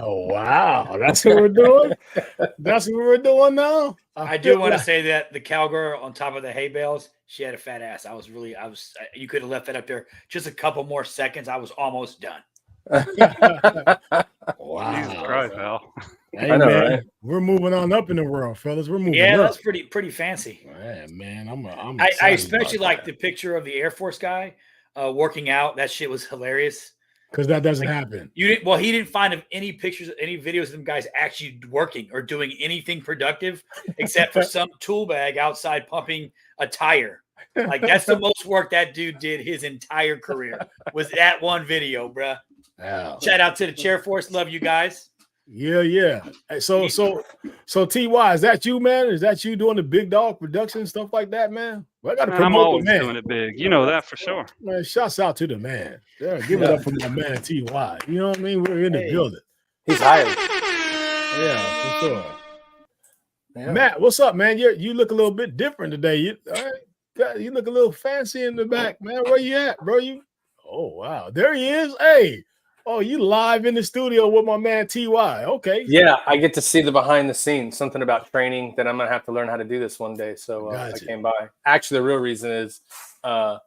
Oh, wow. That's what we're doing? That's what we're doing now? I do want to say that the cowgirl on top of the hay bales, she had a fat ass. You could have left that up there just a couple more seconds. I was almost done. Wow. Jesus Christ, Val. Hey, I know, man, right? we're moving on up in the world, fellas. We're moving Yeah, up. that's pretty fancy. Man, I'm I especially like the picture of the Air Force guy working out. That shit was hilarious. Because that doesn't happen. He didn't find any pictures, any videos of them guys actually working or doing anything productive except for some tool bag outside pumping a tire. Like, that's the most work that dude did his entire career, was that one video, bruh. Wow. Shout out to the Chair Force. Love you guys. Yeah. Hey, so TY, is that you, man? Is that you doing the big dog production and stuff like that, man? Well, I got to promote I'm always the man. doing it big. You know that for sure. Man, shouts out to the man. Yeah, give it up for my man TY. You know what I mean? We're in the building. He's hired. Yeah, for sure. Yeah. Matt, what's up, man? You look a little bit different today. You look a little fancy in the back, man. Where you at, bro? Oh, wow. There he is. Hey. Oh, you live in the studio with my man TY. Okay. Yeah, I get to see the behind the scenes, something about training that I'm going to have to learn how to do this one day. So I came by. Actually, the real reason is I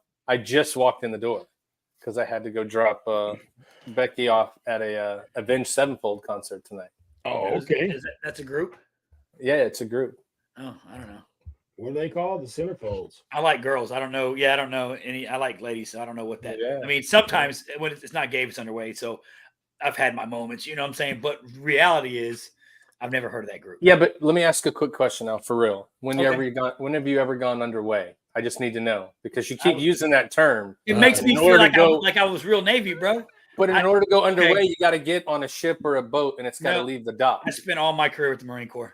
just walked in the door because I had to go drop Becky off at a Avenged Sevenfold concert tonight. Oh, okay. That's a group? Yeah, it's a group. Oh, I don't know. What are they called? The centerfolds. I like girls. I don't know. Yeah, I don't know any. I like ladies. So I don't know what that. Yeah. I mean, sometimes when it's not gay, it's underway. So I've had my moments. You know what I'm saying? But reality is, I've never heard of that group. Yeah, but let me ask a quick question now, for real. When have you ever gone underway? I just need to know because you keep using that term. It makes me feel like I was real Navy, bro. But in order to go underway, you got to get on a ship or a boat, and it's got to leave the dock. I spent all my career with the Marine Corps.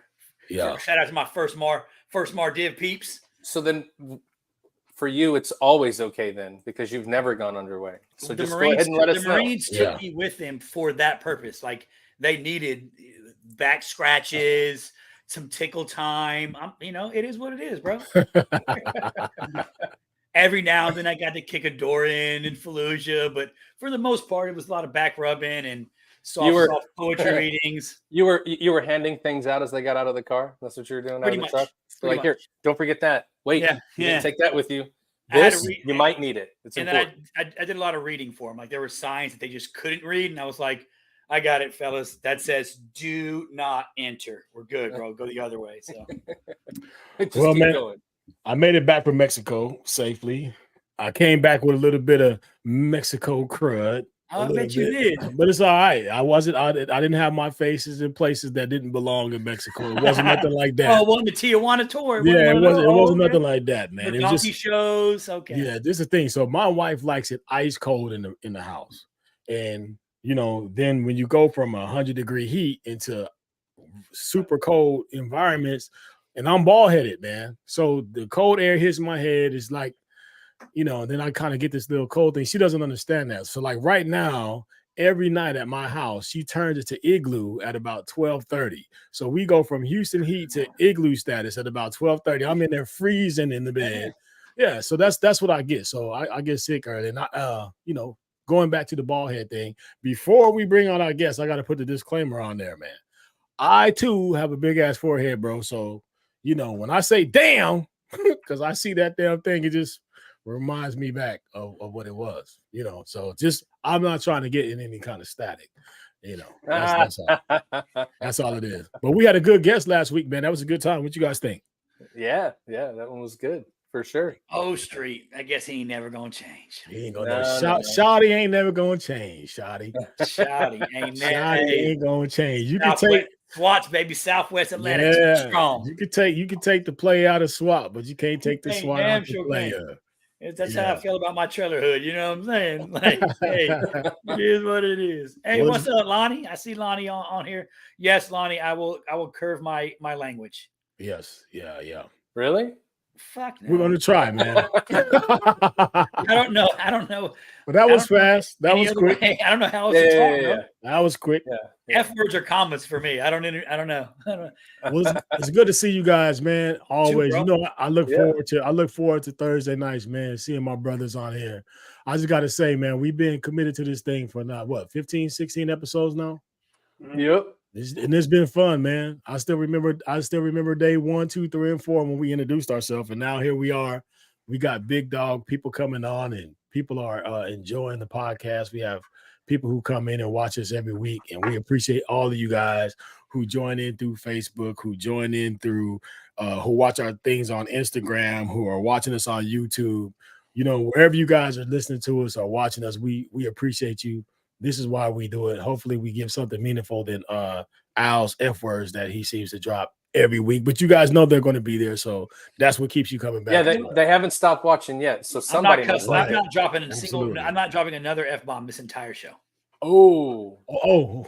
Yeah. Shout out to my first Mar Div peeps. So then, for you, it's always okay then because you've never gone underway. So the just Marines, go ahead and let us know. The Marines took me with them for that purpose. Like, they needed back scratches, some tickle time. It is what it is, bro. Every now and then I got to kick a door in Fallujah, but for the most part, it was a lot of back rubbing and soft poetry readings. You were handing things out as they got out of the car. That's what you were doing out of the truck. So like, here, don't forget that. Wait, you didn't take that with you. You might need it. It's important. I did a lot of reading for them. Like, there were signs that they just couldn't read, and I was like, I got it, fellas. That says "Do not enter." We're good, bro. Go the other way. So, well, man, going. I made it back from Mexico safely. I came back with a little bit of Mexico crud. I bet you did, but it's all right. I didn't have my faces in places that didn't belong in Mexico. It wasn't nothing like that. Oh, it wasn't the Tijuana tour. Yeah, it wasn't nothing like that, man. The donkey shows. Okay. Yeah, this is the thing. So my wife likes it ice cold in the house, and then when you go from 100-degree heat into super cold environments, and I'm bald headed, man. So the cold air hits my head. It's like, then I kind of get this little cold thing. She doesn't understand that. So like right now, every night at my house, she turns it to igloo at about 12:30. So we go from Houston heat to igloo status at about 12:30. I'm in there freezing in the bed. Yeah. So that's what I get. So I get sick early. And going back to the bald head thing, before we bring on our guests, I got to put the disclaimer on there, man. I too have a big ass forehead, bro. So, when I say damn, because I see that damn thing, it just reminds me back of what it was, so just, I'm not trying to get in any kind of static, that's all it is. But we had a good guest last week, man. That was a good time. What you guys think? Yeah, that one was good for sure. O Street, I guess he ain't never gonna change. He ain't gonna Shawty ain't never gonna change. Shawty ain't gonna change. You can take SWATs, baby. Southwest Atlanta, strong. You can take the play out of SWAT, but you can't take the SWAT out of the player. That's how I feel about my trailer hood. You know what I'm saying? Like, hey, it is what it is. Hey, what's up, Lonnie? I see Lonnie on here. Yes, Lonnie, I will curve my language. Yes. Yeah. Really? Fuck no. We're gonna try, man. I don't know. But that was fast. That was quick. Way. I don't know how else to talk, bro. That was quick. F words are commas for me. I don't know. Well, it's good to see you guys, man. Always. You know, I look forward to Thursday nights, man, seeing my brothers on here. I just got to say, man, we've been committed to this thing for now, 15, 16 episodes now? Yep. And it's been fun, man. I still remember day 1, 2, 3, and 4 when we introduced ourselves, and now here we are. We got big dog people coming on, and people are enjoying the podcast. We have people who come in and watch us every week, and we appreciate all of you guys who join in through Facebook, who join in through who watch our things on Instagram, who are watching us on YouTube. You know, wherever you guys are listening to us or watching us, we appreciate you. This is why we do it. Hopefully we give something meaningful than Al's F words that he seems to drop every week. But you guys know they're going to be there, so that's what keeps you coming back. Yeah, they haven't stopped watching yet. So somebody I'm not dropping a single. I'm not dropping another F-bomb this entire show. Oh,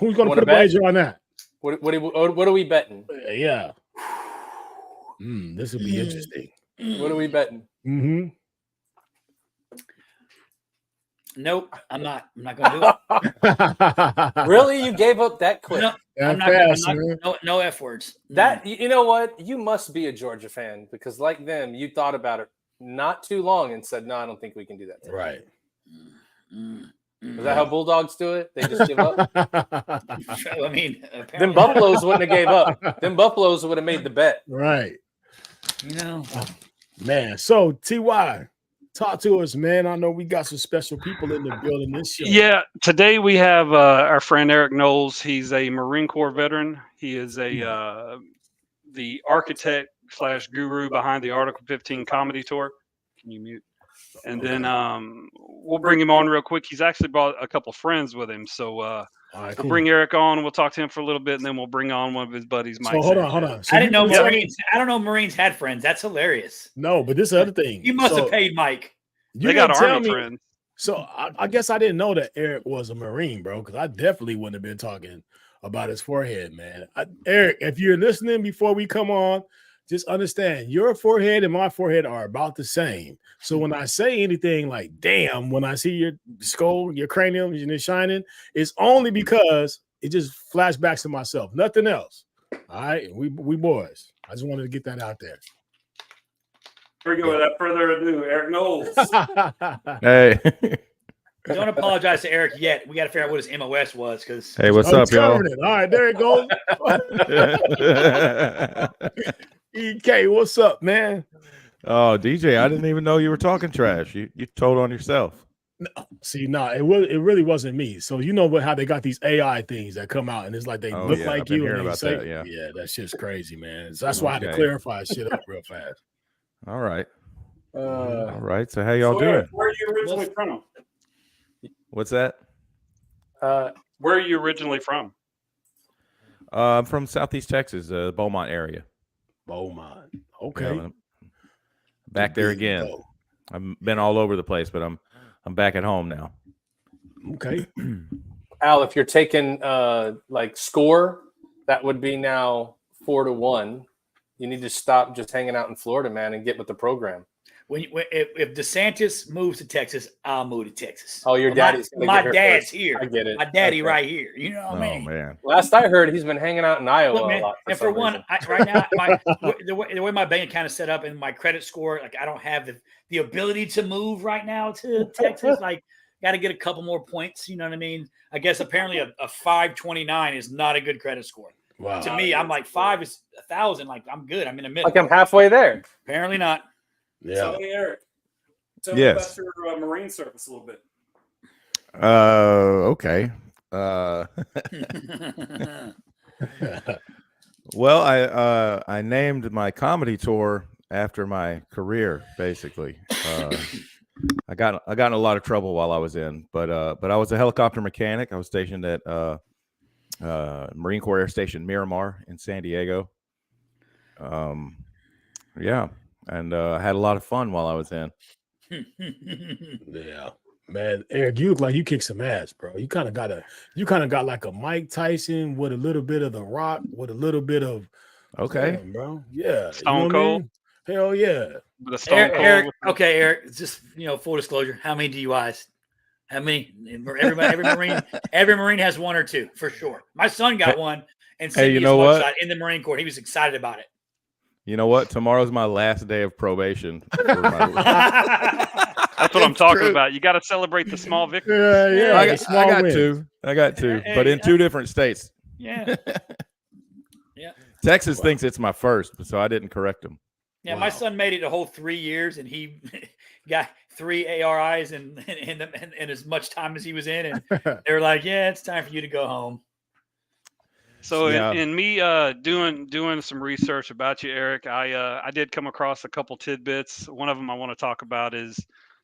who's going to put a wager on that? What are we betting? Yeah. This will be interesting. What are we betting? Mm-hmm. Nope, I'm not going to do it. Really? You gave up that quick? No, no F words. That, you know what? You must be a Georgia fan, because like them, you thought about it not too long and said, no, I don't think we can do that today. Right. Is that how Bulldogs do it? They just give up? I mean, them Buffaloes wouldn't have gave up. Them Buffaloes would have made the bet. Right. You know. Man, so T.Y., talk to us, man. I know we got some special people in the building this show. Yeah, today we have our friend Erik Knowles. He's a Marine Corps veteran. He is the architect / guru behind the Article 15 comedy tour. Can you mute? And then we'll bring him on real quick. He's actually brought a couple friends with him. So we'll bring Erik on. We'll talk to him for a little bit, and then we'll bring on one of his buddies, Mike. So hold on. So I didn't know Marines. I don't know Marines had friends. That's hilarious. No, but this is the other thing. You must have paid Mike. They got Army friends. So I guess I didn't know that Erik was a Marine, bro, because I definitely wouldn't have been talking about his forehead, man. Erik, if you're listening before we come on, just understand your forehead and my forehead are about the same. So when I say anything like, damn, when I see your skull, your cranium, and it's shining, it's only because it just flashbacks to myself. Nothing else. All right. We boys. I just wanted to get that out there. Here we go. Without further ado, Erik Knowles. Hey. Don't apologize to Erik yet. We got to figure out what his MOS was. Because hey, what's up, y'all? All right, there it goes. EK, what's up, man? Oh, DJ, I didn't even know you were talking trash. You told on yourself. No, it really wasn't me. So you know how they got these AI things that come out and it's like they look like you and they say, yeah, that shit's crazy, man. So that's why I had to clarify shit up real fast. All right. All right. So how y'all doing? Where are you originally from? What's that? Where are you originally from? I'm from Southeast Texas, Beaumont area. Beaumont. Okay. Yeah, back there again. I've been all over the place, but I'm back at home now. Okay. Al, if you're taking like score, that would be now 4-1. You need to stop just hanging out in Florida, man, and get with the program. If DeSantis moves to Texas, I'll move to Texas. Oh, your daddy's my dad's here. I get it. My daddy right here. You know what I mean? Man. Last I heard, he's been hanging out in Iowa a lot. And for one, right now, the way my bank account is set up and my credit score, like I don't have the ability to move right now to Texas. Like, got to get a couple more points. You know what I mean? I guess apparently a 529 is not a good credit score. Wow. To me, I'm like 5 is 1,000. Like I'm good. I'm in the middle. Like I'm halfway there. Apparently not. Yeah. So, hey, Erik, tell me about your Marine service a little bit. Okay. Well, I named my comedy tour after my career, basically. I got in a lot of trouble while I was in, but I was a helicopter mechanic. I was stationed at Marine Corps Air Station Miramar in San Diego. Yeah. And I had a lot of fun while I was in. Yeah, man, Erik, you look like you kicked some ass, bro. You kind of got like a Mike Tyson with a little bit of The Rock, with a little bit of damn, bro. Yeah, Stone Cold. Hell yeah. With a stone cold. Eric, okay, Eric. Just full disclosure. How many DUIs? How many? Every Marine has one or two for sure. My son got one and sent me his mugshot in the Marine Corps. He was excited about it. You know what? Tomorrow's my last day of probation. That's what I'm talking about. You got to celebrate the small victories. Yeah. I got two. But in two different states. Yeah. Texas thinks it's my first, so I didn't correct him. Yeah, my son made it a whole 3 years, and he got 3 ARIs in as much time as he was in, and they were like, "Yeah, it's time for you to go home." So in me doing some research about you, Eric, I did come across a couple tidbits. One of them I want to talk about is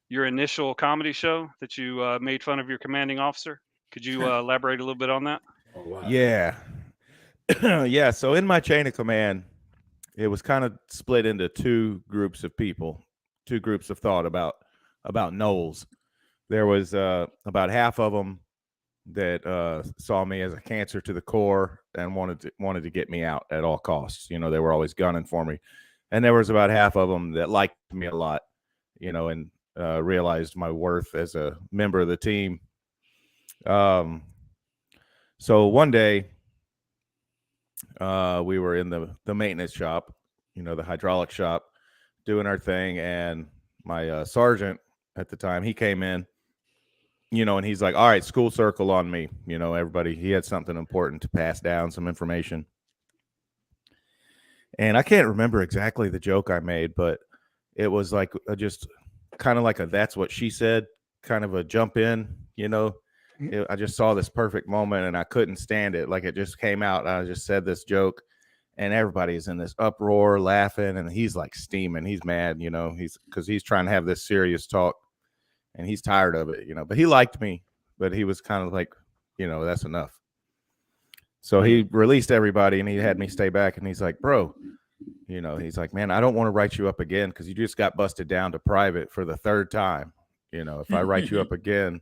your initial comedy show that you made fun of your commanding officer. Could you elaborate a little bit on that? Oh, wow. Yeah. Yeah. So in my chain of command, it was kind of split into two groups of people, two groups of thought about Knowles. There was about half of them that saw me as a cancer to the core and wanted to get me out at all costs. They were always gunning for me. And there was about half of them that liked me a lot, and realized my worth as a member of the team. So one day, we were in the maintenance shop, the hydraulic shop, doing our thing, and my sergeant at the time, he came in, and he's like, "All right, school circle on me." Everybody, he had something important to pass down, some information. And I can't remember exactly the joke I made, but it was like just kind of like a "that's what she said" kind of a jump in, I just saw this perfect moment and I couldn't stand it. Like it just came out. I just said this joke and everybody's in this uproar laughing, and he's like steaming. He's mad, because he's trying to have this serious talk and he's tired of it, but he liked me, but he was kind of like, that's enough. So he released everybody and he had me stay back, and he's like, "Bro," he's like, "Man, I don't want to write you up again because you just got busted down to private for the third time. If I write you up again,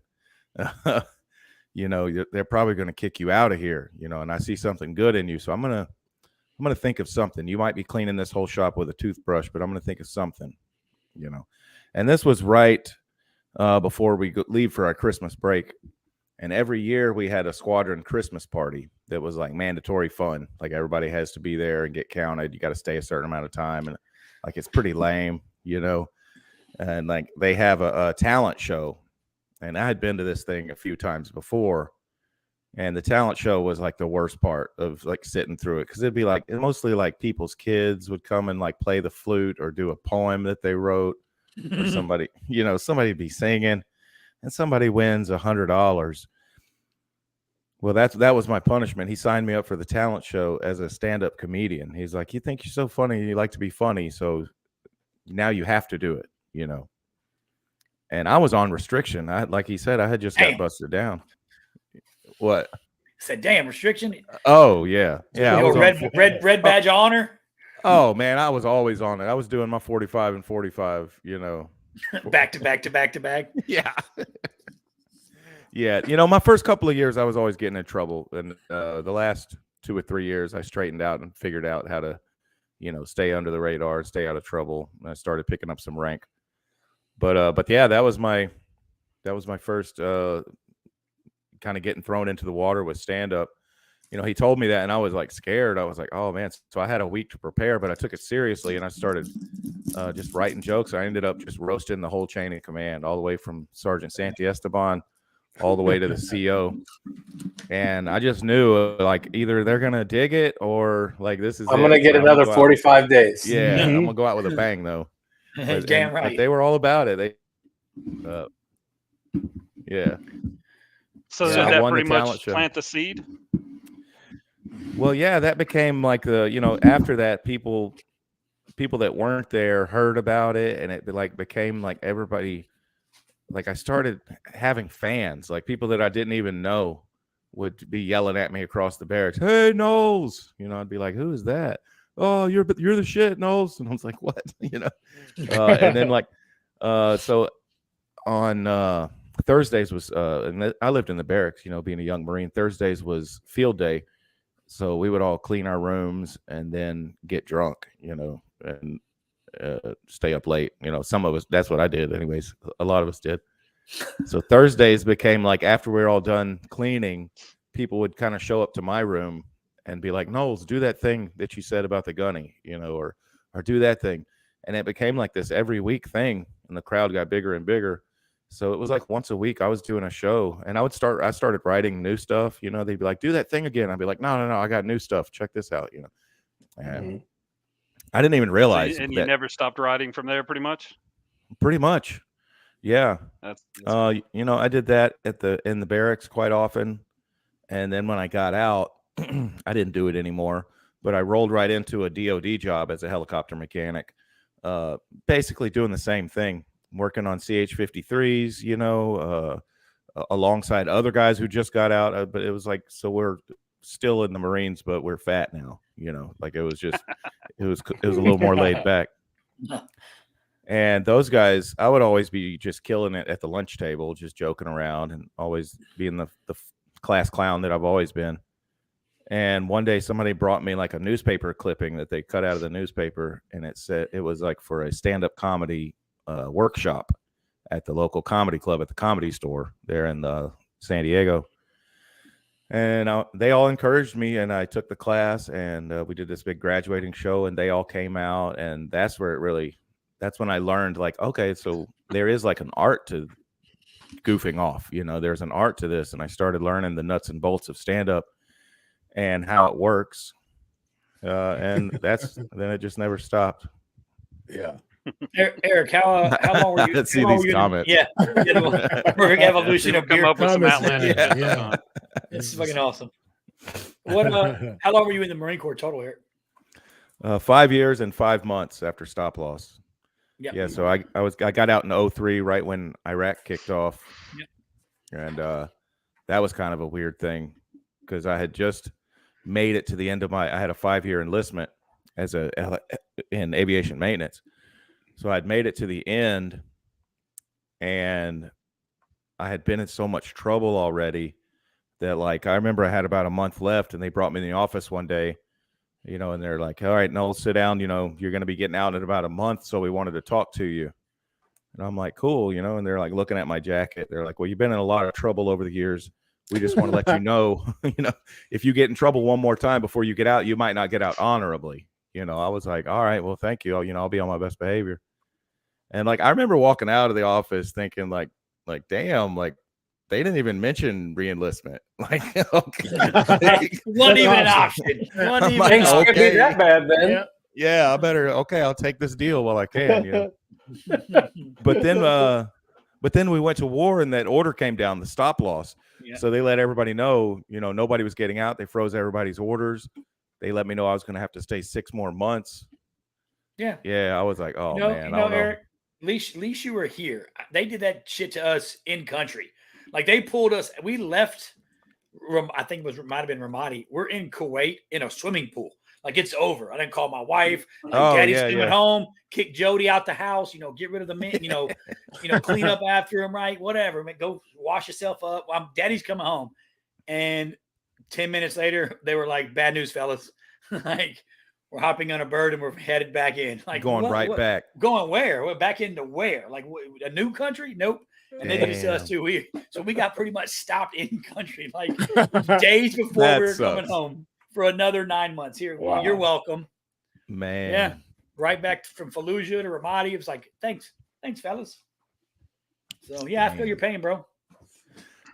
they're probably going to kick you out of here, and I see something good in you. So I'm going to think of something. You might be cleaning this whole shop with a toothbrush, but I'm going to think of something, And this was right before we leave for our Christmas break. And every year we had a squadron Christmas party that was like mandatory fun. Like everybody has to be there and get counted. You got to stay a certain amount of time. And like, it's pretty lame, and like they have a talent show. And I had been to this thing a few times before, and the talent show was like the worst part of like sitting through it. 'Cause it'd be like, mostly like people's kids would come and like play the flute or do a poem that they wrote, or somebody be singing, and somebody wins $100. Well, that was my punishment. He signed me up for the talent show as a stand-up comedian. He's like, "You think you're so funny, you like to be funny, so now you have to do it," And I was on restriction. Like he said, I had just got busted down. What? Said, "Damn, restriction." Oh yeah, yeah. I was red badge of honor. Oh man, I was always on it. I was doing my 45 and 45. Back to back. Yeah. Yeah. My first couple of years, I was always getting in trouble, and the last 2 or 3 years, I straightened out and figured out how to, stay under the radar, stay out of trouble. And I started picking up some rank. But yeah, that was my first kind of getting thrown into the water with stand up. He told me that, and I was like scared. I was like, "Oh man!" So I had a week to prepare, but I took it seriously, and I started just writing jokes. I ended up just roasting the whole chain of command, all the way from Sergeant Santi Esteban all the way to the CO. And I just knew like either they're gonna dig it or like this is. I'm gonna get another 45 days. Yeah, I'm gonna go out with a bang though. Damn right. But they were all about it. Yeah. So did that pretty much plant the seed? Well, yeah, that became like after that, people that weren't there heard about it, and it like became like everybody. Like I started having fans, like people that I didn't even know would be yelling at me across the barracks. "Hey, Knowles!" I'd be like, "Who is that?" "Oh, you're the shit, Knowles." And I was like, "What?" And then like, so on Thursdays was, and I lived in the barracks, being a young Marine. Thursdays was field day, so we would all clean our rooms and then get drunk, and stay up late. You know, some of us, that's what I did anyways. A lot of us did. So Thursdays became like, after we were all done cleaning, people would kind of show up to my room and be like, Knowles, do that thing that you said about the gunny, you know, or do that thing. And it became like this every week thing, and the crowd got bigger and bigger. So it was like once a week I was doing a show, and I started writing new stuff. You know, they'd be like, do that thing again. I'd be like, no, I got new stuff. Check this out. You know, and I didn't even realize. And you never stopped writing from there, pretty much. Pretty much, yeah. That's you know, I did that in the barracks quite often, and then when I got out, I didn't do it anymore. But I rolled right into a DoD job as a helicopter mechanic, basically doing the same thing, working on CH-53s, you know, alongside other guys who just got out. But it was like, so we're still in the Marines, but we're fat now, you know, like it was just, it was a little more laid back. And those guys, I would always be just killing it at the lunch table, just joking around and always being the class clown that I've always been. And one day somebody brought me like a newspaper clipping that they cut out of the newspaper, and it said it was like for a stand-up comedy workshop at the local comedy club at the Comedy Store there in San Diego. And they all encouraged me, and I took the class, and we did this big graduating show, and they all came out, and that's when I learned, like, okay, so there is like an art to goofing off, you know, there's an art to this. And I started learning the nuts and bolts of stand-up and how it works, and then it just never stopped. Yeah. Eric, how long were you? Let's see these comments. Yeah, perfect evolution of come beer. up with some outlandish. Yeah. It's fucking awesome. What? How long were you in the Marine Corps total, Eric? 5 years and 5 months after stop loss. Yep. Yeah, so I got out in 2003, right when Iraq kicked off. Yep. And that was kind of a weird thing, because I had just made it to the end of I had a 5-year enlistment in aviation maintenance. So I'd made it to the end, and I had been in so much trouble already that, like, I remember I had about a month left, and they brought me in the office one day, you know, and they're like, all right, Noel, sit down, you know, you're going to be getting out in about a month, so we wanted to talk to you. And I'm like, cool, you know, and they're like looking at my jacket. They're like, well, you've been in a lot of trouble over the years. We just want to let you know, you know, if you get in trouble one more time before you get out, you might not get out honorably. You know, I was like, all right, well, thank you. You know, I'll be on my best behavior. And like, I remember walking out of the office thinking like, damn, like they didn't even mention re-enlistment. Like, okay. Wasn't even an option. Wasn't even like, an option. Can't be that bad then. Yeah, I better. Okay, I'll take this deal while I can. You know? But then we went to war, and that order came down, the stop loss. Yeah. So they let everybody know, you know, nobody was getting out. They froze everybody's orders. They let me know I was going to have to stay 6 more months. Yeah. Yeah, I was like, oh man, I don't know. Eric, at least you were here. They did that shit to us in country. Like they pulled us. We left. I think might have been Ramadi. We're in Kuwait in a swimming pool. Like it's over. I didn't call my wife. Like, Daddy's coming home. Kick Jody out the house. You know, get rid of the men. You know, clean up after him. Right, whatever. Go wash yourself up. Daddy's coming home. And 10 minutes later, they were like, "Bad news, fellas. Like we're hopping on a bird and we're headed back in. Like going back. Going where? We're back into where? Like a new country? Nope." And they did it to us too. So we got pretty much stopped in country like days before we were coming home for another 9 months. Here, wow. You're welcome, man. Yeah, right back from Fallujah to Ramadi. It was like, thanks, fellas. So yeah, I feel your pain, bro.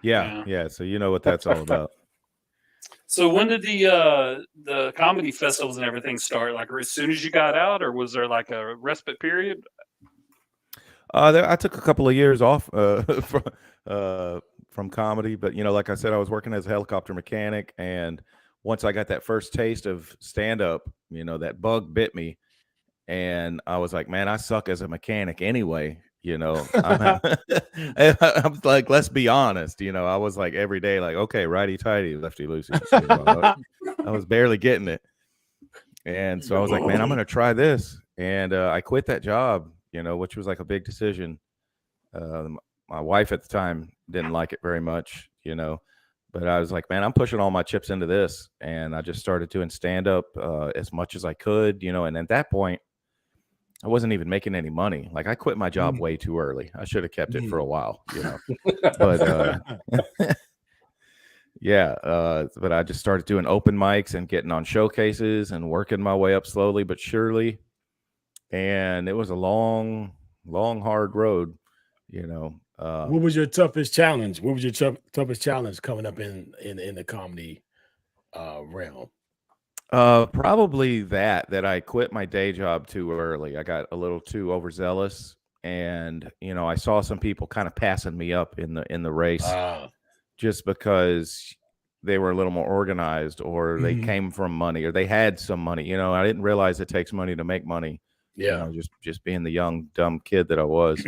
Yeah. So you know what that's all about. So when did the comedy festivals and everything start? Like as soon as you got out, or was there like a respite period? I took a couple of years off from comedy, but you know, like I said, I was working as a helicopter mechanic, and once I got that first taste of stand-up, you know, that bug bit me, and I was like, man, I suck as a mechanic anyway. You know, I'm like, let's be honest. You know, I was like every day, like, okay, righty tighty, lefty loosey. You know, I was barely getting it, and so I was like, man, I'm gonna try this, and I quit that job. You know, which was like a big decision. My wife at the time didn't like it very much, you know, but I was like, man, I'm pushing all my chips into this. And I just started doing stand up as much as I could, you know, and at that point, I wasn't even making any money. Like I quit my job way too early. I should have kept it for a while, you know. But yeah, but I just started doing open mics and getting on showcases and working my way up slowly but surely. And it was a long, hard road, you know. What was your toughest challenge? What was your toughest challenge coming up in the comedy realm? Probably that I quit my day job too early. I got a little too overzealous, and you know, I saw some people kind of passing me up in the race just because they were a little more organized, or they came from money, or they had some money. You know, I didn't realize it takes money to make money. Yeah, you know, just being the young dumb kid that I was.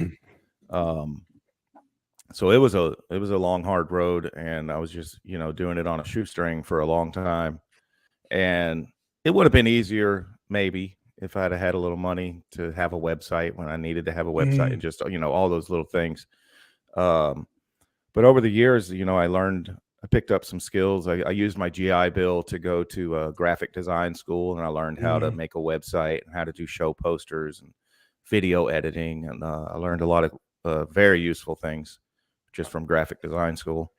So it was a long, hard road, and I was just, you know, doing it on a shoestring for a long time. And it would have been easier maybe if I'd have had a little money to have a website when I needed to have a website and just, you know, all those little things. But over the years, you know, I picked up some skills. I used my GI Bill to go to a graphic design school, and I learned how to make a website and how to do show posters and video editing. And I learned a lot of very useful things just from graphic design school.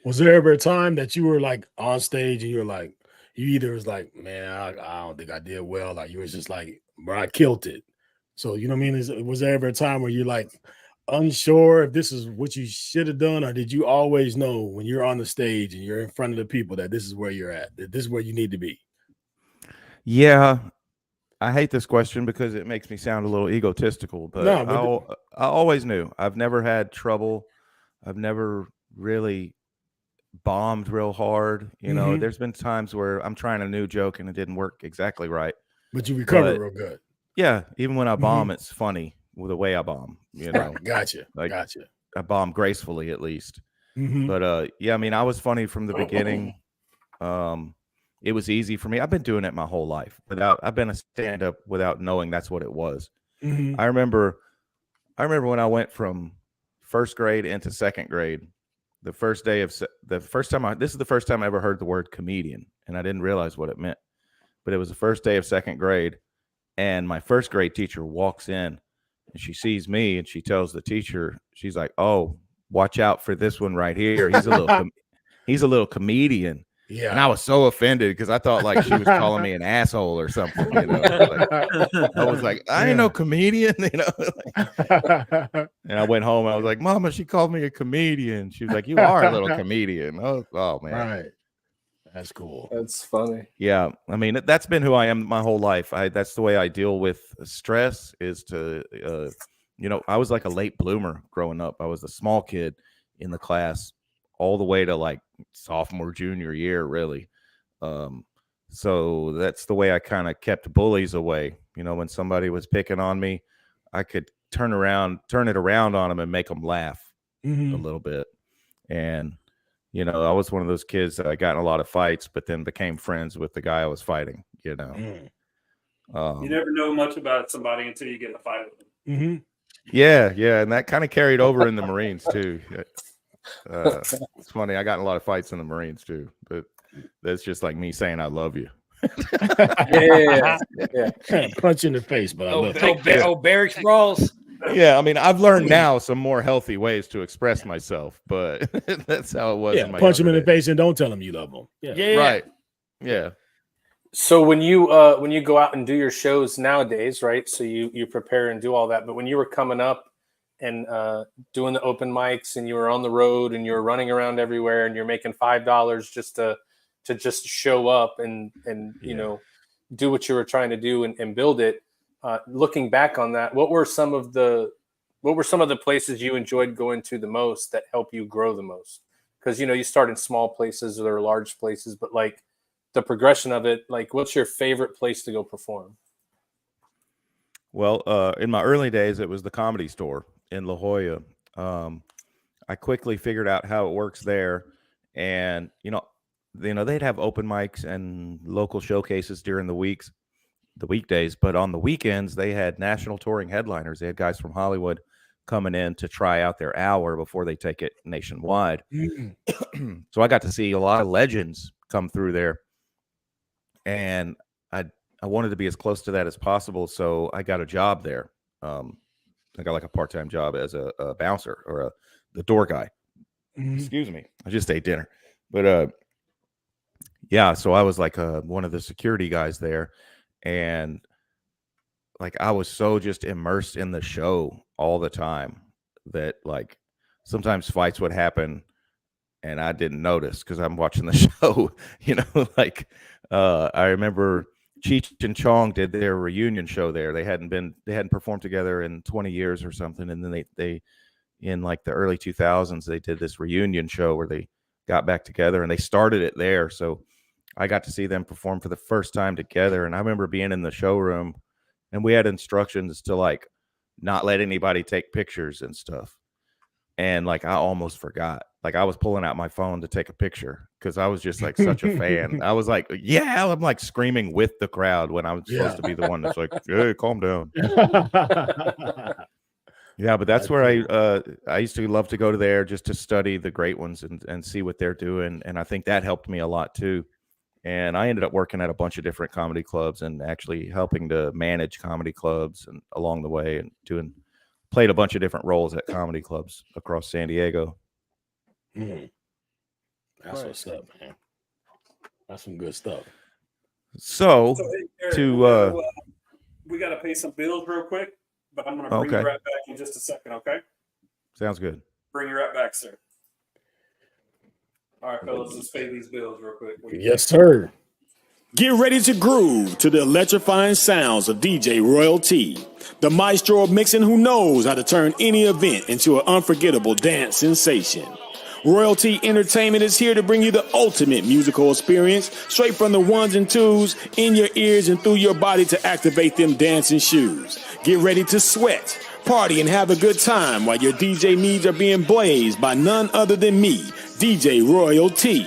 Was there ever a time that you were like on stage and you were like, you either was like, man, I don't think I did well, like you was just like, bro, I killed it. So you know what I mean? Was there ever a time where you're like unsure if this is what you should have done, or did you always know when you're on the stage and you're in front of the people that this is where you're at, that this is where you need to be? Yeah, I hate this question because it makes me sound a little egotistical, but, I always knew. I've never had trouble. I've never really bombed real hard. You know, there's been times where I'm trying a new joke and it didn't work exactly right. But you recovered real good. Yeah, even when I bomb, it's funny with the way I bomb. You know, Gotcha. I bomb gracefully at least. But yeah, I mean, I was funny from the beginning. It was easy for me. I've been doing it my whole life. I've been a stand-up without knowing that's what it was. I remember when I went from first grade into second grade. This is the first time I ever heard the word comedian, and I didn't realize what it meant. But it was the first day of second grade, and my first grade teacher walks in, and she sees me, and she tells the teacher, she's like, "Oh, watch out for this one right here. He's a little comedian." Yeah. And I was so offended because I thought like she was calling me an asshole or something. You know, I was like, I ain't no comedian. You know, and I went home. And I was like, Mama, she called me a comedian. She was like, you are a little comedian. Oh man, right. That's cool. That's funny. Yeah, I mean, that's been who I am my whole life. That's the way I deal with stress. Is to, you know, I was like a late bloomer growing up. I was a small kid in the class all the way to like sophomore, junior year, really. So that's the way I kind of kept bullies away. You know, when somebody was picking on me, I could turn it around on them and make them laugh a little bit. And, you know, I was one of those kids that I got in a lot of fights, but then became friends with the guy I was fighting, you know. You never know much about somebody until you get in a fight with them. Yeah. And that kind of carried over in the Marines too. It's funny. I got in a lot of fights in the Marines too, but that's just like me saying I love you. yeah. Punch in the face, but I love you. Barracks brawls. Yeah, I mean, I've learned now some more healthy ways to express myself, but that's how it was. Yeah, punch him in the face and don't tell him you love him. Yeah. Right. Yeah. So when you go out and do your shows nowadays, right? So you prepare and do all that, but when you were coming up and doing the open mics and you were on the road and you were running around everywhere and you're making $5 just to just show up and you know, do what you were trying to do and build it. Looking back on that, what were some of the places you enjoyed going to the most that help you grow the most? Because, you know, you start in small places or large places, but like the progression of it, like what's your favorite place to go perform? Well, in my early days, it was the Comedy Store in La Jolla. I quickly figured out how it works there. And, you know, they'd have open mics and local showcases during the weekdays, but on the weekends, they had national touring headliners. They had guys from Hollywood coming in to try out their hour before they take it nationwide. So I got to see a lot of legends come through there. And I wanted to be as close to that as possible. So I got a job there. I got like a part-time job as a bouncer or the door guy. Excuse me. I just ate dinner, but yeah. So I was like one of the security guys there, and like I was so just immersed in the show all the time that like sometimes fights would happen and I didn't notice because I'm watching the show. You know, like I remember Cheech and Chong did their reunion show there. They hadn't performed together in 20 years or something, and then they in like the early 2000s they did this reunion show where they got back together, and they started it there. So I got to see them perform for the first time together, and I remember being in the showroom, and we had instructions to like not let anybody take pictures and stuff. And like I almost forgot. Like I was pulling out my phone to take a picture because I was just like such a fan. I was like, yeah, I'm like screaming with the crowd when I'm supposed to be the one that's like, hey, calm down. Yeah, but that's where I used to love to go to there just to study the great ones and see what they're doing. And I think that helped me a lot too. And I ended up working at a bunch of different comedy clubs and actually helping to manage comedy clubs and along the way and played a bunch of different roles at comedy clubs across San Diego. That's what's up, man. That's some good stuff. So hey, Eric, we got to pay some bills real quick, but I'm going to bring you right back in just a second, okay? Sounds good. Bring you right back, sir. All right, fellas, let's pay these bills real quick. Yes, sir. Get ready to groove to the electrifying sounds of DJ Royal T, the maestro of mixing who knows how to turn any event into an unforgettable dance sensation. Royal T Entertainment is here to bring you the ultimate musical experience straight from the ones and twos in your ears and through your body to activate them dancing shoes. Get ready to sweat, party, and have a good time while your DJ needs are being blazed by none other than me, DJ Royal T.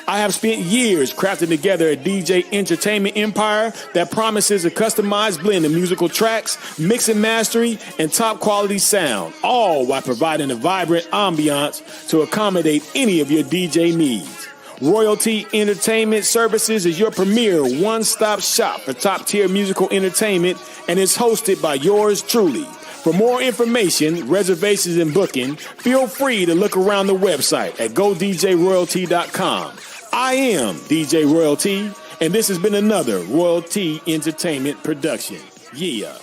I have spent years crafting together a DJ entertainment empire that promises a customized blend of musical tracks, mix and mastering, and top quality sound, all while providing a vibrant ambiance to accommodate any of your DJ needs. Royalty Entertainment Services is your premier one-stop shop for top-tier musical entertainment and is hosted by yours truly. For more information, reservations, and booking, feel free to look around the website at godjroyalty.com. I am DJ Royalty, and this has been another Royalty Entertainment production. Yeah.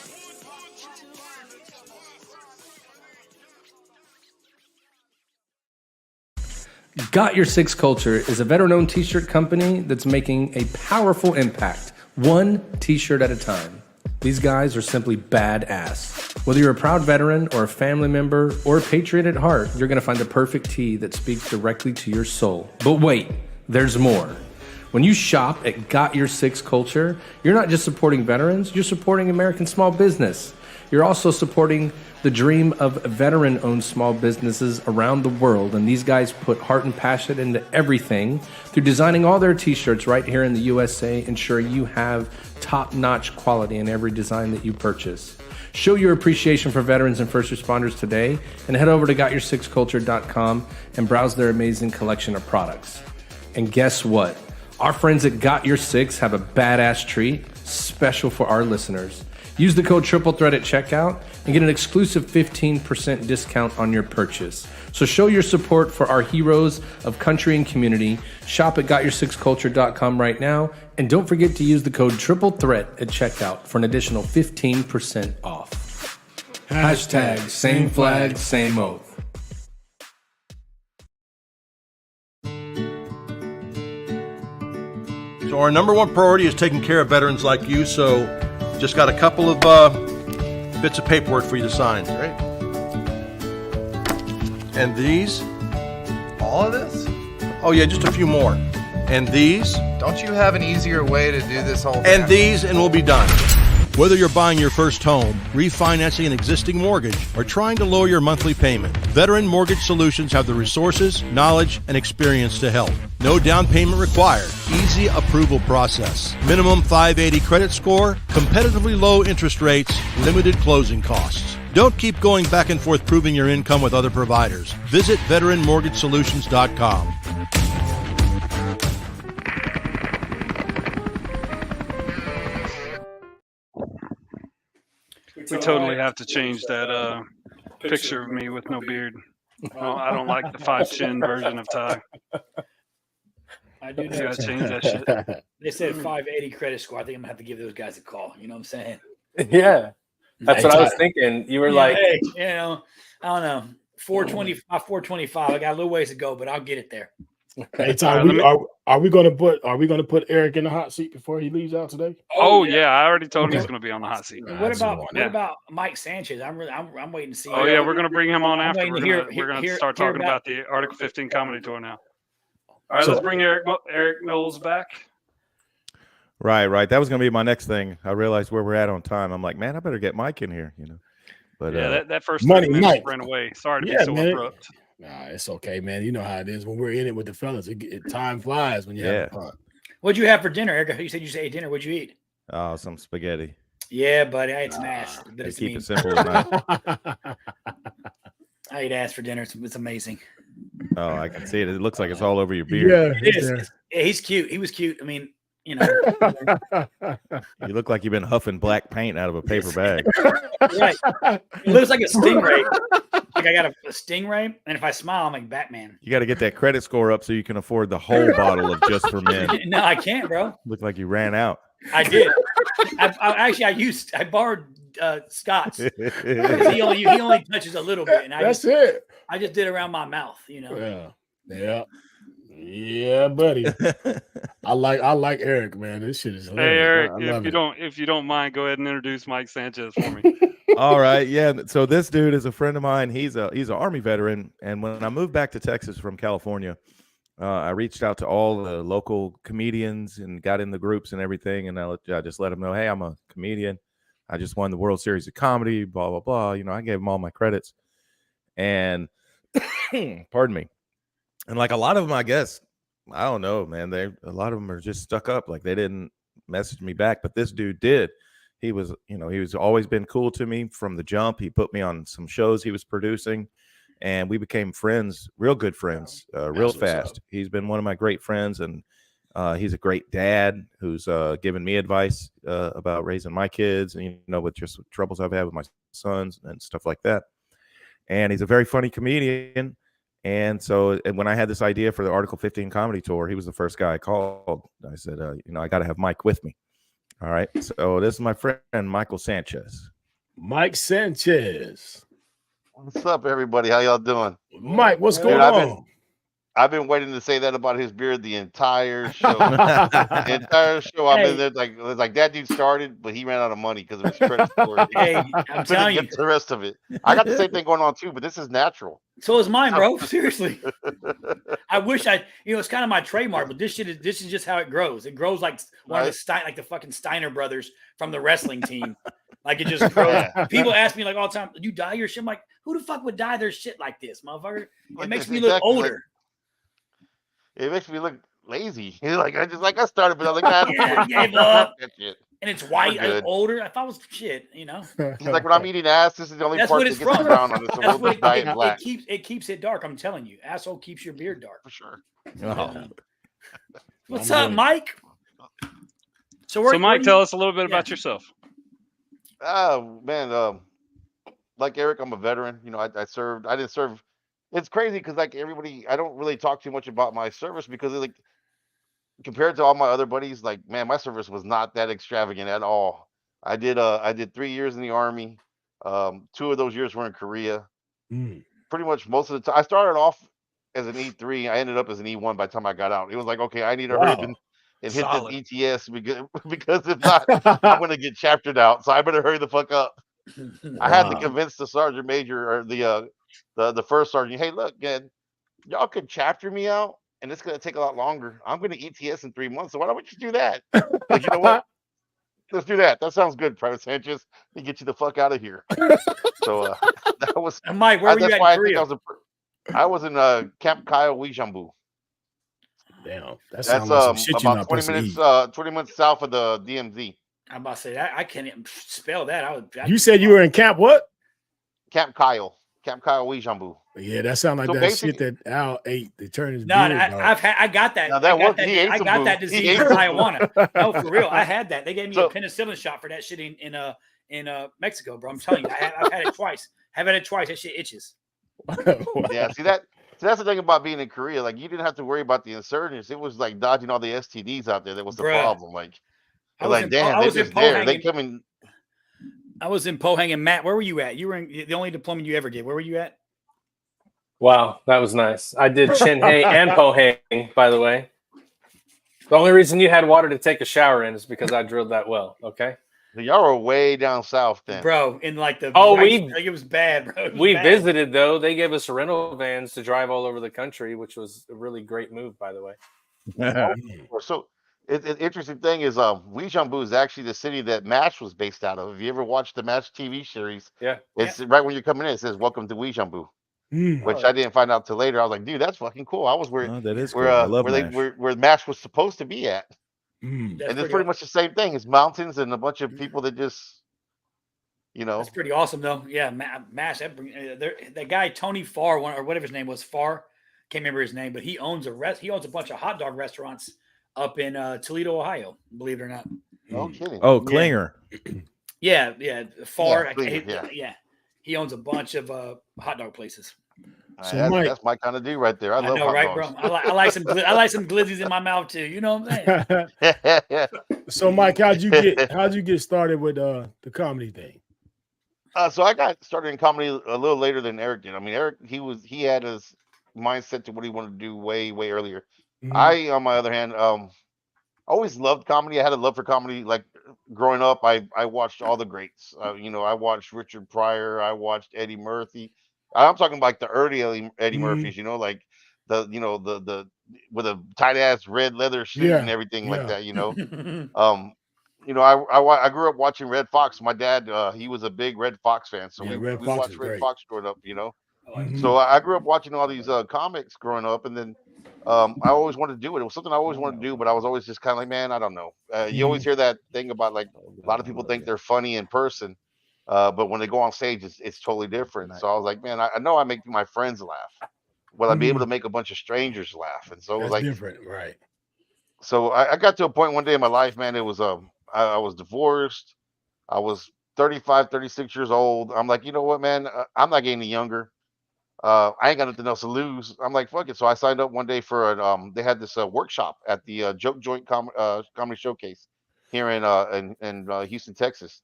Got Your Six Culture is a veteran-owned t-shirt company that's making a powerful impact, one t-shirt at a time. These guys are simply badass. Whether you're a proud veteran or a family member or a patriot at heart, you're going to find the perfect tee that speaks directly to your soul. But wait, there's more. When you shop at Got Your Six Culture, you're not just supporting veterans, you're supporting American small business. You're also supporting the dream of veteran-owned small businesses around the world, and these guys put heart and passion into everything through designing all their t-shirts right here in the USA, ensuring you have top-notch quality in every design that you purchase. Show your appreciation for veterans and first responders today, and head over to GotYourSixCulture.com and browse their amazing collection of products. And guess what? Our friends at Got Your Six have a badass treat special for our listeners. Use the code TRIPLETHREAT at checkout and get an exclusive 15% discount on your purchase. So show your support for our heroes of country and community. Shop at GotYourSixCulture.com right now. And don't forget to use the code TRIPLETHREAT at checkout for an additional 15% off. Hashtag same flag, same oath. So our number one priority is taking care of veterans like you. So just got a couple of bits of paperwork for you to sign. Right? And these. All of this? Oh yeah, just a few more. And these. Don't you have an easier way to do this whole thing? And these, and we'll be done. Whether you're buying your first home, refinancing an existing mortgage, or trying to lower your monthly payment, Veteran Mortgage Solutions have the resources, knowledge, and experience to help. No down payment required. Easy approval process. Minimum 580 credit score, competitively low interest rates, limited closing costs. Don't keep going back and forth proving your income with other providers. Visit VeteranMortgageSolutions.com. We totally have to change that picture of me with no beard. Well, I don't like the 5'10" version of Ty. I do You know. gotta change that shit. They said 580 credit score. I think I'm gonna have to give those guys a call. You know what I'm saying? Yeah, that's what I was thinking. You were like, hey, you know, I don't know, 425. I got a little ways to go, but I'll get it there. Hey, Ty, are we gonna put Eric in the hot seat before he leaves out today? Oh yeah, I already told him he's gonna be on the hot seat. What about Mike Sanchez? I'm waiting to see. Oh yeah, we're gonna bring him on after. We're gonna start talking about the Article 15 comedy tour now. All right, let's bring Erik Knowles back. Right. That was going to be my next thing. I realized where we're at on time. I'm like, man, I better get Mike in here, you know. But yeah, that first money minutes ran away. Sorry to be so abrupt. Nah, it's okay, man. You know how it is when we're in it with the fellas. Time flies when you have fun. What'd you have for dinner, Eric? You said you ate dinner. What'd you eat? Oh, some spaghetti. Yeah, buddy, I ate some ass. They keep it simple tonight. I ate ass for dinner. It's amazing. Oh, I can see it. It looks like it's all over your beard. Yeah, it is. Yeah, he's cute. He was cute. I mean, you know. You look like you've been huffing black paint out of a paper bag. Right. It looks like a stingray. Like I got a stingray, and if I smile, I'm like Batman. You got to get that credit score up so you can afford the whole bottle of Just for Men. No, I can't, bro. Look like you ran out. I did. I borrowed Scott's. He only touches a little bit, and That's it. I just did around my mouth, you know. Yeah, buddy. I like Eric, man. This shit is hilarious. Hey, Eric, if you don't mind, go ahead and introduce Mike Sanchez for me. All right, yeah. So this dude is a friend of mine. He's an Army veteran, and when I moved back to Texas from California, I reached out to all the local comedians and got in the groups and everything, and I just let them know, hey, I'm a comedian. I just won the World Series of Comedy, blah blah blah. You know, I gave them all my credits, and pardon me. And like a lot of them, I guess, I don't know, man. A lot of them are just stuck up. Like they didn't message me back, but this dude did. He was always been cool to me from the jump. He put me on some shows he was producing, and we became friends, real good friends, real fast. He's been one of my great friends, and he's a great dad who's given me advice about raising my kids, and with just troubles I've had with my sons and stuff like that. And he's a very funny comedian. And so when I had this idea for the Article 15 comedy tour, he was the first guy I called. I said, I got to have Mike with me. All right. So this is my friend, Michael Sanchez. Mike Sanchez. What's up, everybody? How y'all doing? Mike, what's going on? I've been waiting to say that about his beard the entire show. The entire show, I've been there like that dude started, but he ran out of money because of his credit score. Hey, I'm telling you, the rest of it. I got the same thing going on too, but this is natural. So is mine, bro. Seriously. I wish it's kind of my trademark, but this is just how it grows. It grows like one of the fucking Steiner brothers from the wrestling team. Like it just grows. People ask me like all the time, "You dye your shit?" I'm like, who the fuck would dye their shit like this, motherfucker? It makes me look older. It makes me look lazy. I started, but I was like, I gave up. And it's white. I'm older. I thought it was shit, He's like, when I'm eating ass, this is the only part that gets brown on it. So we'll dye it black. It keeps it dark. I'm telling you, asshole keeps your beard dark for sure. Oh. What's up, Mike? So Mike, tell us a little bit about yourself. Oh man, like Eric, I'm a veteran. I served. I didn't serve. It's crazy because like everybody, I don't really talk too much about my service because like compared to all my other buddies, like man, my service was not that extravagant at all. I did 3 years in the Army. 2 of those years were in Korea. Pretty much most of the time, I started off as an E3. I ended up as an E1 by the time I got out. It was like, okay, I need to hurry up and hit this ETS because if not, I'm gonna get chaptered out. So I better hurry the fuck up. I had to convince the sergeant major or the first sergeant, hey, look, man, y'all could chapter me out, and it's going to take a lot longer. I'm going to ETS in 3 months, so why don't we just do that? Like, you know what? Let's do that. That sounds good, Private Sanchez. Let me get you the fuck out of here. So that was. And Mike, where were you at in Korea? I was in Camp Kyle Wijambu. Damn, that's like shit about 20 minutes south of the DMZ. I'm about to say that I can't even spell that. You said you were in Camp what? Camp Kyle Wijambu. Yeah, that sounds like that shit that Al ate. They turned his beard. I got that. Now I got that disease in Tijuana. No, for real. I had that. They gave me a penicillin shot for that shit in in Mexico, bro. I'm telling you, I've had it twice. I've had it twice. That shit itches. Yeah, see that's the thing about being in Korea. Like you didn't have to worry about the insurgents. It was like dodging all the STDs out there. That was the problem. Like, damn, they're just there. They come in. I was in Pohang, and Matt, where were you at? You were in the only deployment you ever did. Where were you at? Wow, that was nice. I did Chinhae and Pohang, by the way. The only reason you had water to take a shower in is because I drilled that well. Okay. Y'all are way down south then, bro. In like the it was bad, bro. We visited though. They gave us rental vans to drive all over the country, which was a really great move, by the way. So, the interesting thing is, Uijeongbu is actually the city that MASH was based out of. Have you ever watched the MASH TV series? Yeah, it's right when you're coming in. It says "Welcome to Uijeongbu," which I didn't find out till later. I was like, dude, that's fucking cool. I was that is cool. I love where MASH was supposed to be at. And it's pretty much the same thing. It's mountains and a bunch of people that just, That's pretty awesome, though. Yeah, MASH. That guy Tony Farr, or whatever his name was, Farr. Can't remember his name, but he owns He owns a bunch of hot dog restaurants up in Toledo, Ohio. Believe it or not. No kidding. Oh, Klinger. Yeah, Farr. Yeah. He owns a bunch of hot dog places. So that's my kind of dude right there. I love hot right, dogs. bro? I like some glizzies in my mouth too. You know what I'm saying? So, Mike, how'd you get started with the comedy thing? So I got started in comedy a little later than Erik did. I mean, Erik, he had his mindset to what he wanted to do way earlier. I, on my other hand, always loved comedy. I had a love for comedy. Like growing up, I watched all the greats. I watched Richard Pryor. I watched Eddie Murphy. I'm talking about like the early Eddie Murphys. Like the with a tight ass red leather suit and everything like that. I grew up watching Red Fox. My dad, he was a big Red Fox fan, so we watched Red Fox growing up. So I grew up watching all these comics growing up, and then I always wanted to do it. It was something I always wanted to do, but I was always just kind of like, man, I don't know. You always hear that thing about like a lot of people think they're funny in person, but when they go on stage, it's totally different. So I was like, man, I know I make my friends laugh. Will I be able to make a bunch of strangers laugh? And so it was like different, right? So I got to a point one day in my life, man. It was I was divorced. I was 35, 36 years old. I'm like, you know what, man? I'm not getting any younger. I ain't got nothing else to lose. I'm like, fuck it. So I signed up one day for they had this workshop at the Joke Joint Comedy Showcase here in Houston, Texas.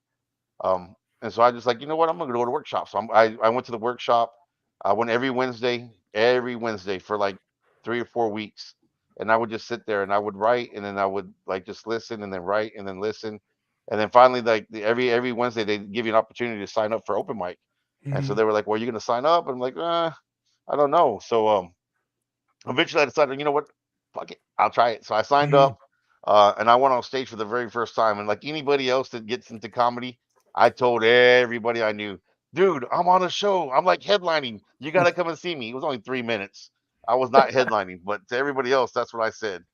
And so I just like, you know what? I'm gonna go to the workshop. So I went to the workshop. I went every Wednesday for like 3 or 4 weeks. And I would just sit there and I would write, and then I would like just listen and then write and then listen. And then finally, like every Wednesday, they give you an opportunity to sign up for open mic. And so they were like, well, you're going to sign up? And I'm like, I don't know. So eventually I decided, you know what? Fuck it. I'll try it. So I signed up and I went on stage for the very first time. And like anybody else that gets into comedy, I told everybody I knew, dude, I'm on a show. I'm like headlining. You got to come and see me. It was only 3 minutes. I was not headlining, but to everybody else, that's what I said.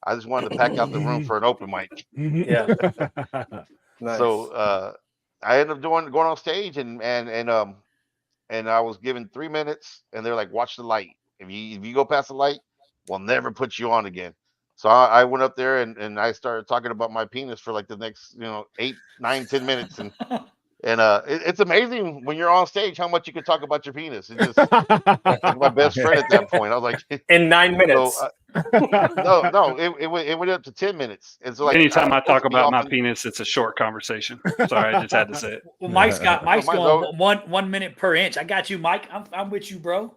I just wanted to pack out the room for an open mic. Yeah. Nice. So I ended up going on stage and I was given 3 minutes, and they're like, watch the light. If you go past the light, we'll never put you on again. So I went up there and I started talking about my penis for like the next 8, 9, 10 minutes, and it's amazing when you're on stage how much you can talk about your penis. It's just like my best friend at that point. I was like, in 9 minutes. So, no, it went up to 10 minutes. And so like anytime I talk about my penis, it's a short conversation. Sorry, I just had to say it. Well, Mike's going 1 minute per inch. I got you, Mike. I'm with you, bro.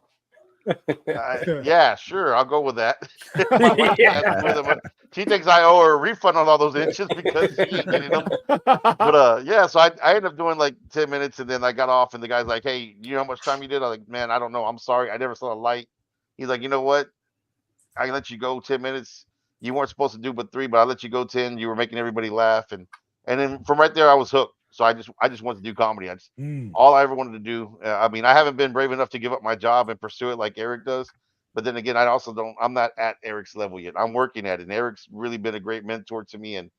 Yeah, sure, I'll go with that. She thinks I owe her a refund on all those inches because she ain't getting them. But yeah, so I ended up doing like 10 minutes, and then I got off, and the guy's like, hey, you know how much time you did? I was like, man, I don't know. I'm sorry. I never saw a light. He's like, you know what? I can let you go 10 minutes. You weren't supposed to do but 3, but I let you go 10. You were making everybody laugh, and then from right there I was hooked. So I just wanted to do comedy. All I ever wanted to do. I mean, I haven't been brave enough to give up my job and pursue it like Erik does. But then again, I'm not at Erik's level yet. I'm working at it. And Erik's really been a great mentor to me. And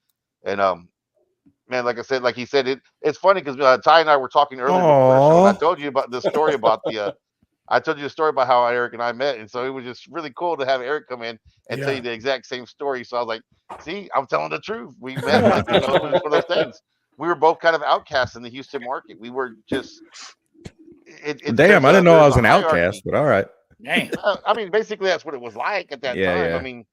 man, like I said, like he said, it's funny because Ty and I were talking earlier before the show, and I told you about the story about I told you the story about how Erik and I met. And so it was just really cool to have Erik come in and tell you the exact same story. So I was like, see, I'm telling the truth. We met, like, it was one of those things. we were both kind of outcasts in the Houston market. We were just damn. I didn't know I was an outcast, but all right. Damn. I mean, basically that's what it was like at that time. Yeah. I mean,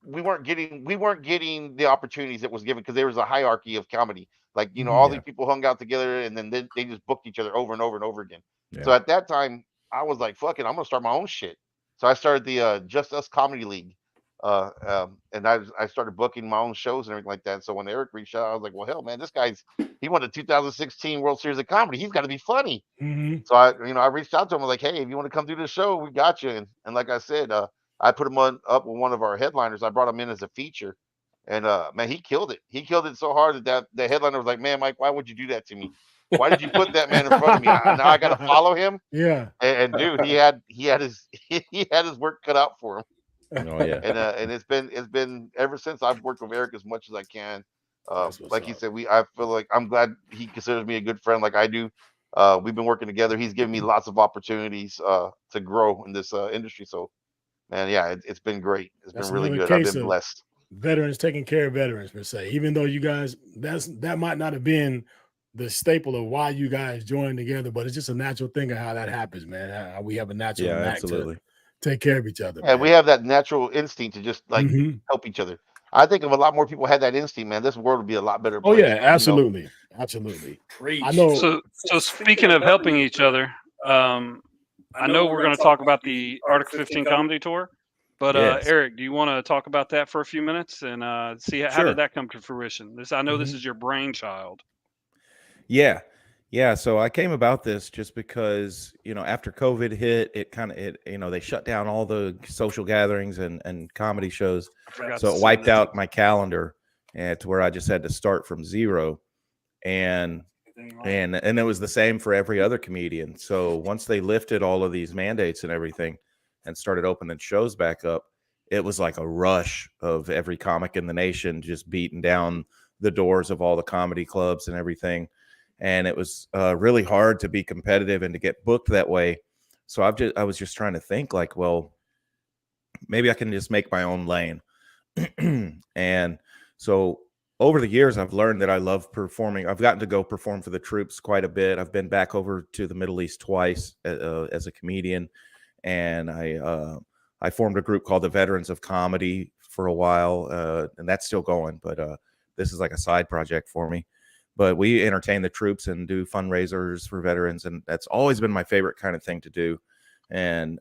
we weren't getting the opportunities that was given because there was a hierarchy of comedy. Like, you know, all these people hung out together and then they just booked each other over and over and over again. Yeah. So at that time, I was like, fuck it, I'm gonna start my own shit. So I started the Just Us Comedy League. And I started booking my own shows and everything like that. So when Erik reached out, I was like, well, hell, man, he won the 2016 World Series of Comedy. He's got to be funny. So I reached out to him. I was like, hey, if you want to come do the show, we got you. And like I said, I put him up with one of our headliners. I brought him in as a feature, and man, he killed it. He killed it so hard that the headliner was like, man, Mike, why would you do that to me? Why did you put that man in front of me? Now I got to follow him. Yeah. And dude, he had his work cut out for him. Oh yeah. And it's been ever since I've worked with Erik as much as I can. Like he said, I feel like I'm glad he considers me a good friend like I do. We've been working together. He's given me lots of opportunities to grow in this industry. So, man, yeah, it's been great. It's been really good. I've been blessed. Veterans taking care of veterans, per se. Even though you guys, that might not have been the staple of why you guys joined together, but it's just a natural thing of how that happens, man. How we have a natural knack to take care of each other. Yeah, we have that natural instinct to just like help each other. I think if a lot more people had that instinct, man, this world would be a lot better. Oh yeah, absolutely, you know? Absolutely. I know. So speaking of helping each other, I know we're going to talk about the Article 15 comedy tour, but Erik, do you want to talk about that for a few minutes and see how did that come to fruition? I know this is your brainchild. Yeah. So I came about this just because, after COVID hit, they shut down all the social gatherings and comedy shows. So it wiped out my calendar to where I just had to start from zero. And it was the same for every other comedian. So once they lifted all of these mandates and everything and started opening shows back up, it was like a rush of every comic in the nation just beating down the doors of all the comedy clubs and everything. And it was really hard to be competitive and to get booked that way. So I was just trying to think like, well, maybe I can just make my own lane. And so over the years, I've learned that I love performing. I've gotten to go perform for the troops quite a bit. I've been back over to the Middle East twice as a comedian. And I formed a group called the Veterans of Comedy for a while. And that's still going, but this is like a side project for me. But we entertain the troops and do fundraisers for veterans. And that's always been my favorite kind of thing to do. And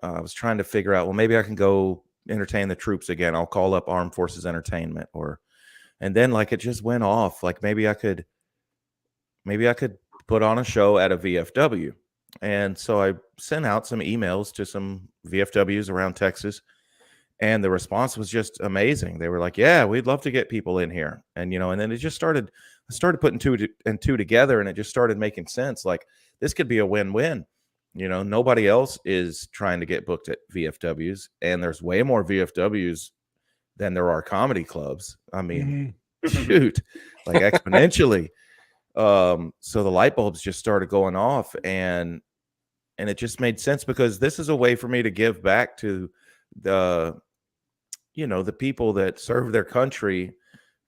I was trying to figure out, well, maybe I can go entertain the troops again. I'll call up Armed Forces Entertainment and then like it just went off. Like maybe I could put on a show at a VFW. And so I sent out some emails to some VFWs around Texas. And the response was just amazing. They were like, yeah, we'd love to get people in here. And, and then it just started putting two and two together, and it just started making sense. Like this could be a win-win. Nobody else is trying to get booked at VFWs, and there's way more VFWs than there are comedy clubs. I mean, shoot, like exponentially. So the light bulbs just started going off, and it just made sense because this is a way for me to give back to the people that serve their country.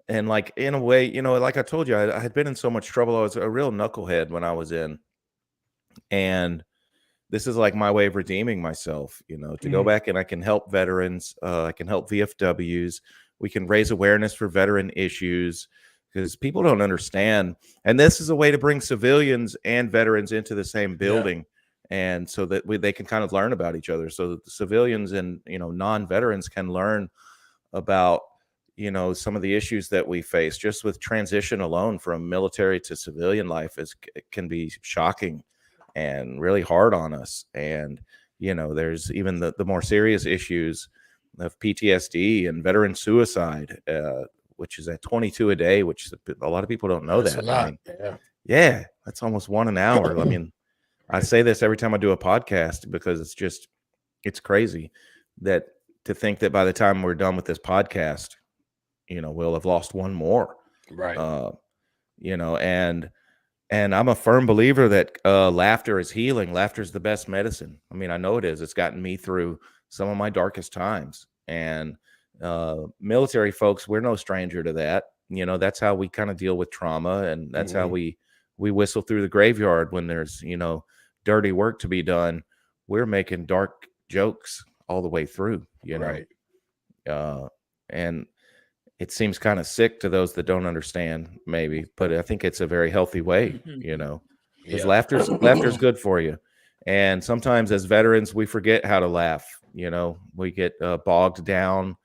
And like, in a way, like I told you, I had been in so much trouble. I was a real knucklehead when I was in, and this is like my way of redeeming myself, to go back and I can help veterans. I can help VFWs. We can raise awareness for veteran issues because people don't understand. And this is a way to bring civilians and veterans into the same building. Yeah. And so that they can kind of learn about each other. So the civilians and, non-veterans can learn about, some of the issues that we face just with transition alone from military to civilian life can be shocking and really hard on us. And, there's even the more serious issues of PTSD and veteran suicide, which is at 22 a day, which a lot of people don't know. That's that. A lot. Yeah, that's almost 1 an hour. I mean, I say this every time I do a podcast because it's crazy to think that by the time we're done with this podcast, we'll have lost one more. Right. And I'm a firm believer that laughter is healing. Laughter is the best medicine. I mean, I know it is. It's gotten me through some of my darkest times. And military folks, we're no stranger to that. you know, that's how we kind of deal with trauma, and that's how we whistle through the graveyard when there's, you know, dirty work to be done. We're making dark jokes all the way through, you know. And it seems kind of sick to those that don't understand, maybe, but I think it's a very healthy way, you know, because laughter's good for you. And sometimes as veterans, we forget how to laugh. You know, we get bogged down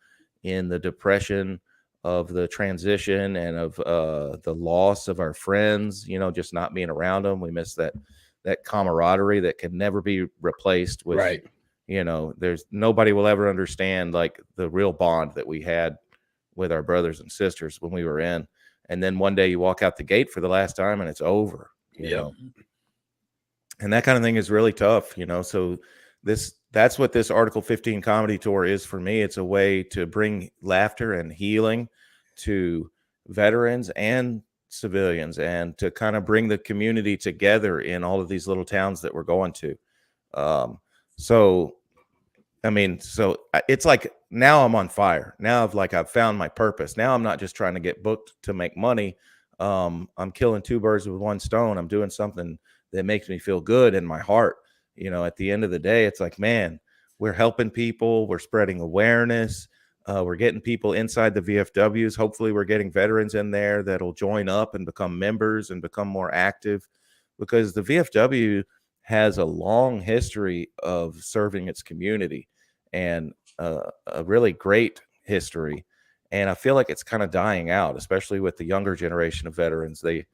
in the depression of the transition and of the loss of our friends, you know, just not being around them. We miss that camaraderie that can never be replaced with, you know, there's nobody will ever understand like the real bond that we had with our brothers and sisters when we were in. And then one day you walk out the gate for the last time and it's over, you know. And that kind of thing is really tough, you know. So that's what this Article 15 comedy tour is for me. It's a way to bring laughter and healing to veterans and civilians, and to kind of bring the community together in all of these little towns that we're going to. So it's like now I'm on fire. Now I've found my purpose. Now I'm not just trying to get booked to make money. I'm killing two birds with one stone. I'm doing something that makes me feel good in my heart. You know, at the end of the day, it's like, man, we're helping people. We're spreading awareness. We're getting people inside the VFWs. Hopefully we're getting veterans in there that'll join up and become members and become more active, because the VFW has a long history of serving its community, and a really great history. And I feel like it's kind of dying out, especially with the younger generation of veterans. They,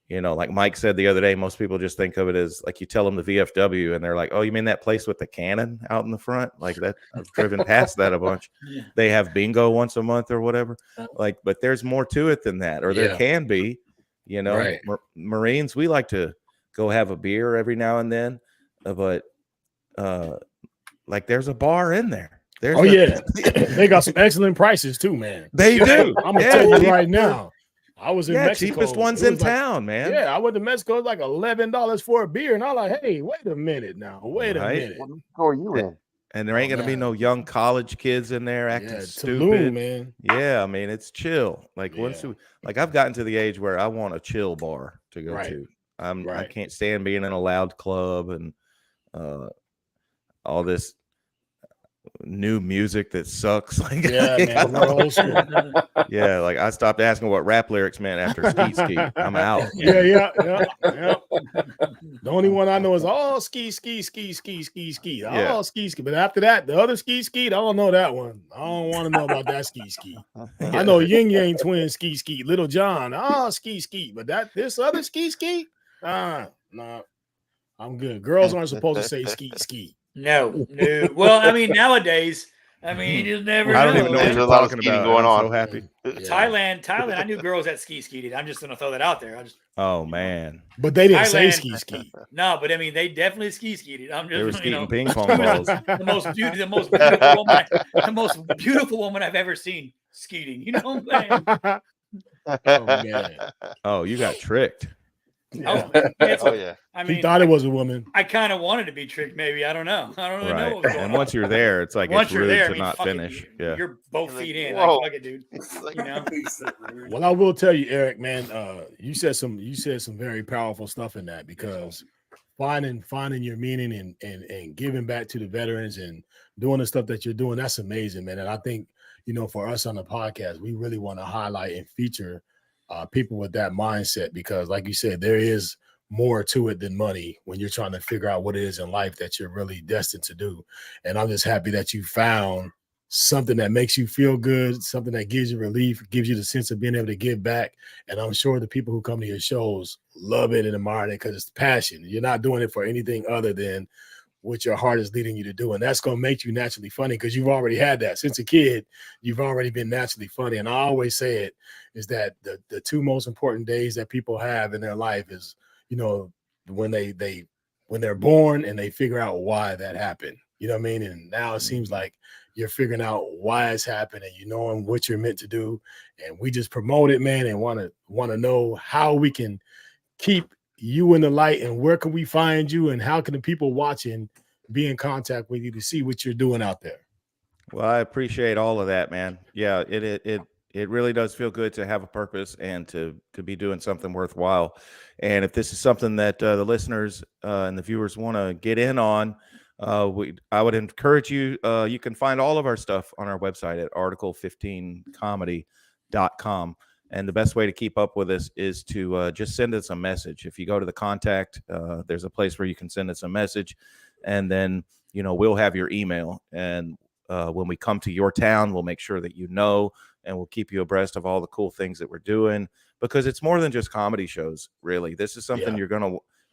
you know, like Mike said the other day, most people just think of it as like, you tell them the VFW and they're like, oh, you mean that place with the cannon out in the front? Like that, I've driven past that a bunch. They have bingo once a month or whatever. Like, but there's more to it than that, or there can be, you know. Marines, we like to go have a beer every now and then, but like there's a bar in there. They got some excellent prices too, man. They do. I'm gonna tell you right now. I was in Mexico. Cheapest ones in town, man. Yeah, I went to Mexico. It's like $11 for a beer, and I'm like, hey, wait a minute now. Wait a minute. What store are you in? And there ain't gonna be no young college kids in there acting stupid, Tulum, man. Yeah, I mean, it's chill. Like like I've gotten to the age where I want a chill bar to go to. I can't stand being in a loud club and all this new music that sucks. Like, man, we're old school. Yeah, like I stopped asking what rap lyrics meant after ski. I'm out. Yeah. The only one I know is ski. Ski. But after that, the other ski. I don't know that one. I don't want to know about that ski. I know Yin Yang Twin ski. Little John, ski. But this other ski. No, I'm good. Girls aren't supposed to say ski. No. Well, I mean, nowadays, I mean, you just never know. I don't even know what There's you're a lot of talking skiing about. going I'm on. so happy. Thailand, I knew girls that ski-skied. I'm just going to throw that out there. Oh, man. But they didn't say ski. No, but I mean, they definitely ski-skied. I'm just, They were skating ping pong balls. the most beautiful woman I've ever seen skiing. You know what I'm saying? Oh, man. Oh, you got tricked. Yeah. I mean, he thought it was a woman. I kind of wanted to be tricked. Maybe I don't know. I don't really know. What was going And on. once you're there, it's like it's rude to not finish. You're both feet in. Whoa. Like, fuck it, dude. You know. Well, I will tell you, Eric, man. You said some very powerful stuff in that, because finding your meaning and giving back to the veterans and doing the stuff that you're doing, that's amazing, man. And I think, you know, for us on the podcast, we really want to highlight and feature people with that mindset, because like you said, there is more to it than money when you're trying to figure out what it is in life that you're really destined to do. And I'm just happy that you found something that makes you feel good, something that gives you relief, gives you the sense of being able to give back. And I'm sure the people who come to your shows love it and admire it because it's passion. You're not doing it for anything other than what your heart is leading you to do. And that's going to make you naturally funny, because you've already had that since a kid. You've already been naturally funny. And I always say it is that the two most important days that people have in their life is, you know, when they're born and they figure out why that happened. You know what I mean? And now it seems like you're figuring out why it's happened, and you knowing what you're meant to do. And we just promote it, man, and want to know how we can keep you in the light, and where can we find you, and how can the people watching be in contact with you to see what you're doing out there? Well, I appreciate all of that, man. Yeah, It really does feel good to have a purpose and to be doing something worthwhile. And if this is something that the listeners and the viewers want to get in on, I would encourage you. You can find all of our stuff on our website at article15comedy.com. And the best way to keep up with us is to just send us a message. If you go to the contact, there's a place where you can send us a message, and then we'll have your email. And when we come to your town, we'll make sure that and we'll keep you abreast of all the cool things that we're doing, because it's more than just comedy shows. Really, this is something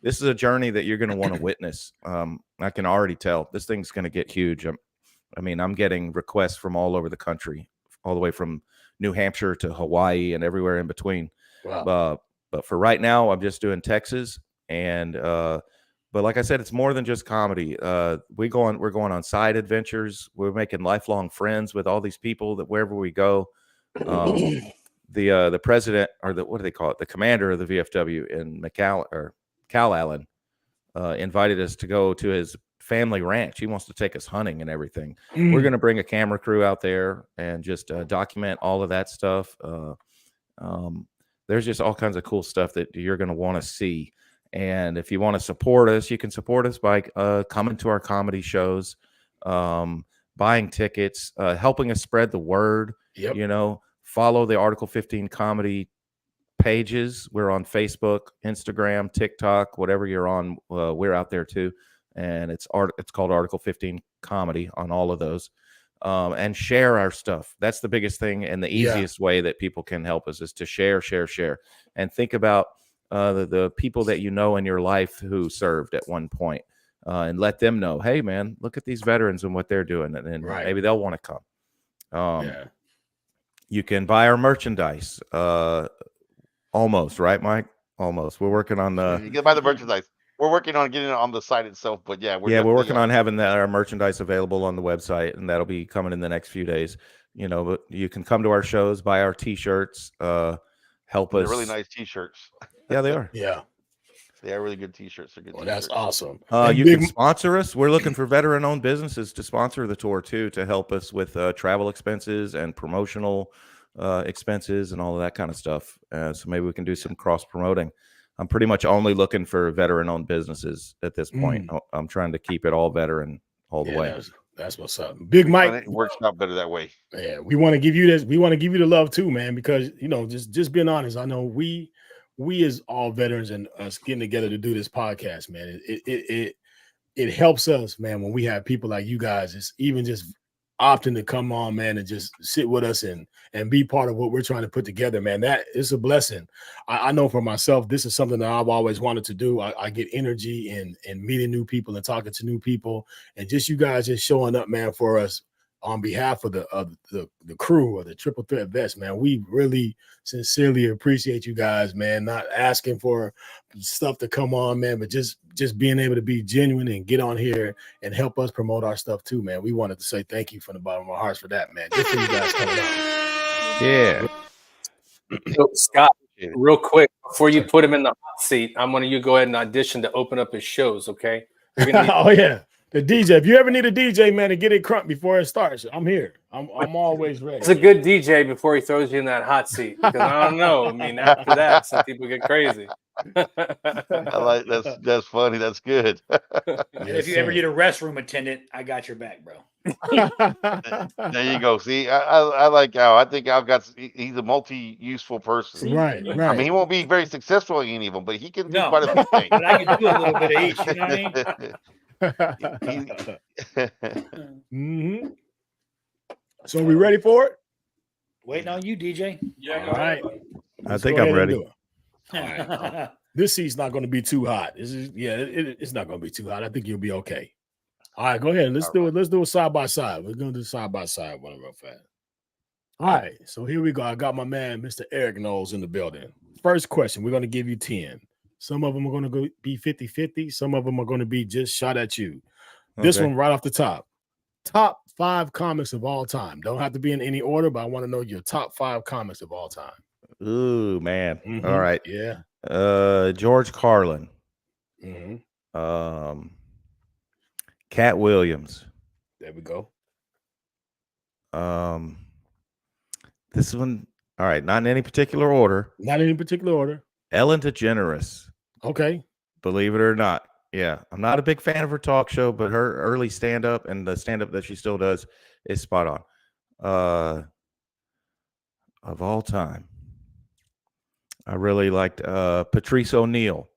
this is a journey that you're gonna want to witness. I can already tell this thing's gonna get huge. I'm getting requests from all over the country, all the way from New Hampshire to Hawaii and everywhere in between. Wow. But for right now, I'm just doing Texas. And but like I said, it's more than just comedy. We're going on side adventures. We're making lifelong friends with all these people that wherever we go. The president, or what do they call it? The commander of the VFW in Cal Allen invited us to go to his family ranch. He wants to take us hunting and everything. We're going to bring a camera crew out there and just document all of that stuff. There's just all kinds of cool stuff that you're going to want to see. And if you want to support us, you can support us by coming to our comedy shows, buying tickets, helping us spread the word. Yep. Follow the Article 15 comedy pages. We're on Facebook, Instagram, TikTok, whatever you're on. We're out there too. And it's called Article 15 Comedy on all of those. And share our stuff. That's the biggest thing, and the easiest way that people can help us is to share. And think about the people that you know in your life who served at one point, and let them know, hey, man, look at these veterans and what they're doing. And maybe they'll want to come. You can buy our merchandise. Almost, right, Mike? Almost. We're working on you can buy the merchandise. We're working on getting it on the site itself, but we're working on having our merchandise available on the website, and that'll be coming in the next few days. But you can come to our shows, buy our T-shirts, help us. They're really nice T-shirts. Yeah, they are. Yeah, they are really good T-shirts. They're good. Well, that's awesome. You can sponsor us. We're looking for veteran-owned businesses to sponsor the tour too, to help us with travel expenses and promotional expenses and all of that kind of stuff. So maybe we can do some cross promoting. I'm pretty much only looking for veteran-owned businesses at this point. I'm trying to keep it all veteran all the way. That's what's up. Big Mike, it works out better that way. Yeah, we want to give you this. We want to give you the love too, man, because just being honest, I know we as all veterans and us getting together to do this podcast, man, it helps us, man, when we have people like you guys. It's even just opting to come on, man, and just sit with us and be part of what we're trying to put together, man. That is a blessing. I know for myself, this is something that I've always wanted to do. I get energy in meeting new people and talking to new people, and just you guys just showing up, man, for us on behalf of the crew of the Triple Threat Vets, man. We really sincerely appreciate you guys, man. Not asking for stuff to come on, man, but just being able to be genuine and get on here and help us promote our stuff too, man. We wanted to say thank you from the bottom of our hearts for that, man. Just for you guys coming on. Yeah. So, Scott, real quick, before you put him in the hot seat, I want you to go ahead and audition to open up his shows, okay? Oh yeah. The DJ. If you ever need a DJ, man, to get it crunk before it starts, I'm here. I'm always ready. It's a good DJ before he throws you in that hot seat. Because I don't know. I mean, after that, some people get crazy. I like that's funny. That's good. If you ever need a restroom attendant, I got your back, bro. There you go. See, I like Al. I think Al he's a multi-useful person. Right. I mean, he won't be very successful in any of them, but he can do quite a few things. But I can do a little bit of each. You know what I mean? Mm-hmm. So we ready for it? Waiting on you, DJ. Yeah. All right. I think I'm ready. All right. This seat's not going to be too hot. It's not going to be too hot. I think you'll be okay. All right, go ahead. Let's do it. Let's do it side by side. We're going to do side by side one real fast. All right. So here we go. I got my man, Mr. Erik Knowles, in the building. First question. We're going to give you 10. Some of them are going to be 50-50. Some of them are going to be just shot at you. This one right off the top. Top 5 comics of all time. Don't have to be in any order, but I want to know your top 5 comics of all time. Ooh, man. Mm-hmm. All right. Yeah. George Carlin. Mm-hmm. Cat Williams. There we go. This one, all right, not in any particular order. Not in any particular order. Ellen DeGeneres. Okay. Believe it or not. Yeah. I'm not a big fan of her talk show, but her early stand-up and the stand-up that she still does is spot on. Of all time, I really liked Patrice O'Neal.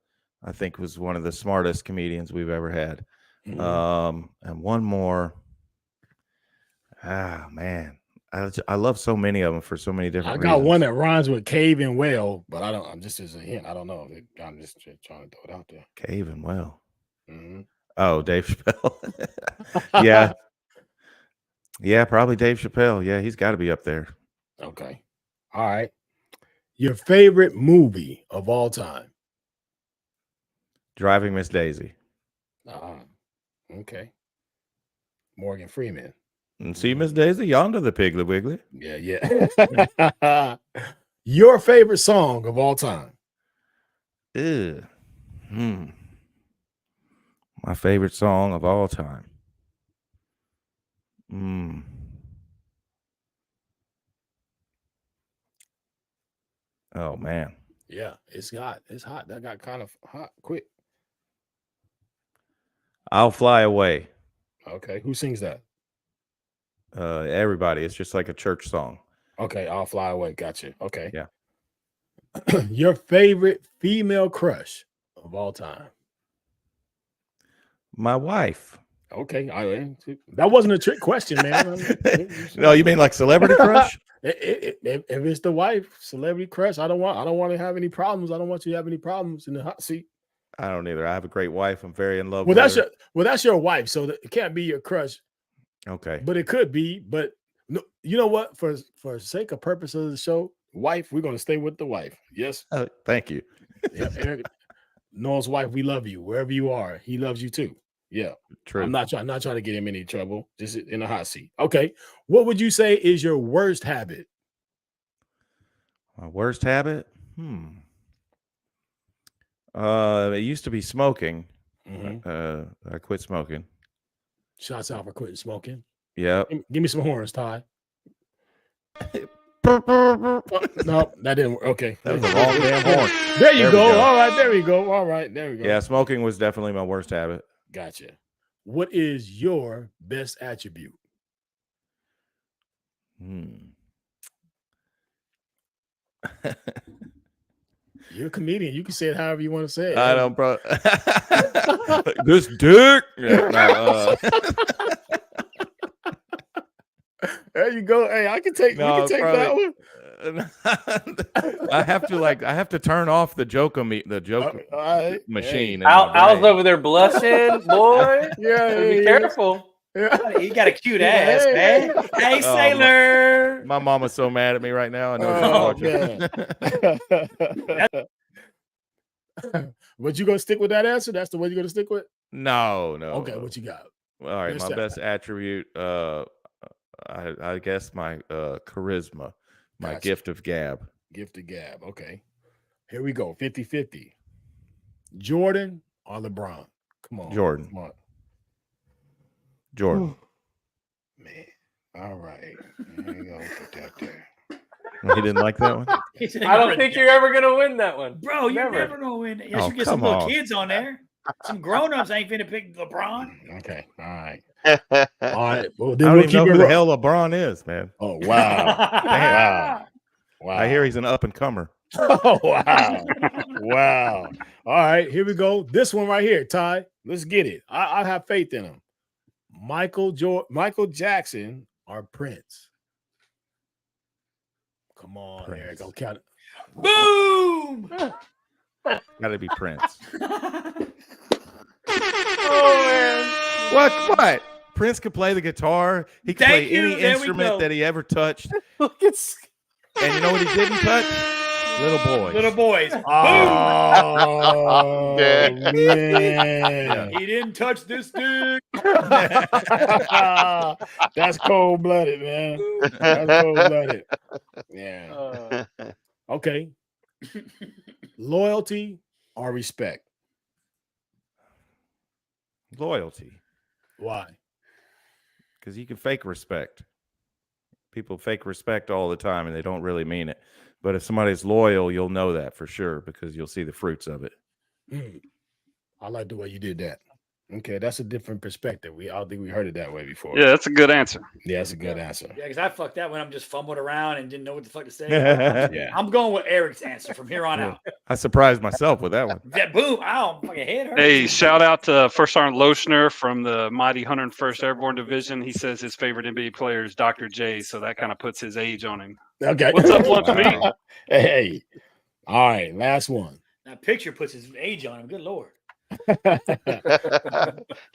I think was one of the smartest comedians we've ever had. And one more. Ah, man. I love so many of them for so many different reasons. I got one that rhymes with cave and well, but I'm just as a hint. I don't know. I'm just trying to throw it out there. Cave and well. Mm-hmm. Oh, Dave Chappelle. Yeah. Yeah, probably Dave Chappelle. Yeah, he's got to be up there. Okay. All right. Your favorite movie of all time? Driving Miss Daisy. Okay. Morgan Freeman. And see Miss Daisy yonder, the Piggly Wiggly. Yeah. Your favorite song of all time? My favorite song of all time. Oh man. Yeah, it's hot. It's hot. That got kind of hot quick. I'll Fly Away. Okay. Who sings that? Everybody. It's just like a church song. Okay, I'll Fly Away. Gotcha. Okay. Yeah. Your favorite female crush of all time? My wife. Okay. That wasn't a trick question, man. No, you mean like celebrity crush? If it's the wife, celebrity crush, I don't want to have any problems. I don't want you to have any problems in the hot seat. I don't either. I have a great wife. I'm very in love with her. That's your wife, so it can't be your crush. Okay. But it could be. But no, you know what? For sake of purpose of the show, wife, we're gonna stay with the wife. Yes. Thank you. Yeah, Erik Knowles' wife, we love you wherever you are. He loves you too. Yeah. True. I'm not trying to get him in any trouble. Just in the hot seat. Okay. What would you say is your worst habit? My worst habit? It used to be smoking. I quit smoking. Shots out for quitting smoking. Yeah. Give me some horns, Ty. No, that didn't work. Okay. That was the wrong damn horn. There you go. All right. There we go. All right. There we go. Yeah, smoking was definitely my worst habit. Gotcha. What is your best attribute? You're a comedian. You can say it however you want to say it. I don't, bro. This dick. Yeah, there you go. Hey, I can take. No, we can take that one. I have to turn off the joke machine. Hey. Al's over there blushing, boy. Be careful. Yeah. You got a cute ass, man. Hey, sailor. My mama's so mad at me right now. I know she's watching. But you gonna stick with that answer? That's the way you're gonna stick with? No. Okay, what you got? All right, my best attribute. I guess my charisma, my gift of gab. Gift of gab. Okay. Here we go. 50-50. Jordan or LeBron? Come on. Jordan. Come on. Jordan. Man. All right. There you go. Put that there. He didn't like that one? I don't think you're ever going to win that one. Bro, you're never going to win. Yes, you get some little kids on there. Some grown-ups ain't finna pick LeBron. Okay. All right. All right. Well, then I don't even know who the hell LeBron is, man. Oh, wow. Wow. I hear he's an up-and-comer. Oh, wow. Wow. All right. Here we go. This one right here, Ty. Let's get it. I have faith in him. Michael Jackson or Prince? Come on, Prince. Erik. Go count it. Boom! Gotta be Prince. Oh, man. What? Prince could play the guitar. He could play any instrument that he ever touched. And you know what he didn't touch? Little boys. Little boys. Oh, man. He didn't touch this dick. That's cold-blooded, man. That's cold-blooded. Yeah. Okay. Loyalty or respect? Loyalty. Why? Because you can fake respect. People fake respect all the time, and they don't really mean it. But if somebody's loyal, you'll know that for sure because you'll see the fruits of it. I like the way you did that. Okay, that's a different perspective. I don't think we heard it that way before. Yeah, that's a good answer. Yeah, that's a good answer. Yeah, because I fucked that when I'm just fumbling around and didn't know what the fuck to say. Yeah. I'm going with Eric's answer from here on out. I surprised myself with that one. That boom! Ow, fucking head hurt. Hey, shout out to First Sergeant Lochner from the mighty 101st Airborne Division. He says his favorite NBA player is Dr. J, so that kind of puts his age on him. Okay. What's up, Lunch Meat? Hey. All right, last one. That picture puts his age on him. Good Lord. He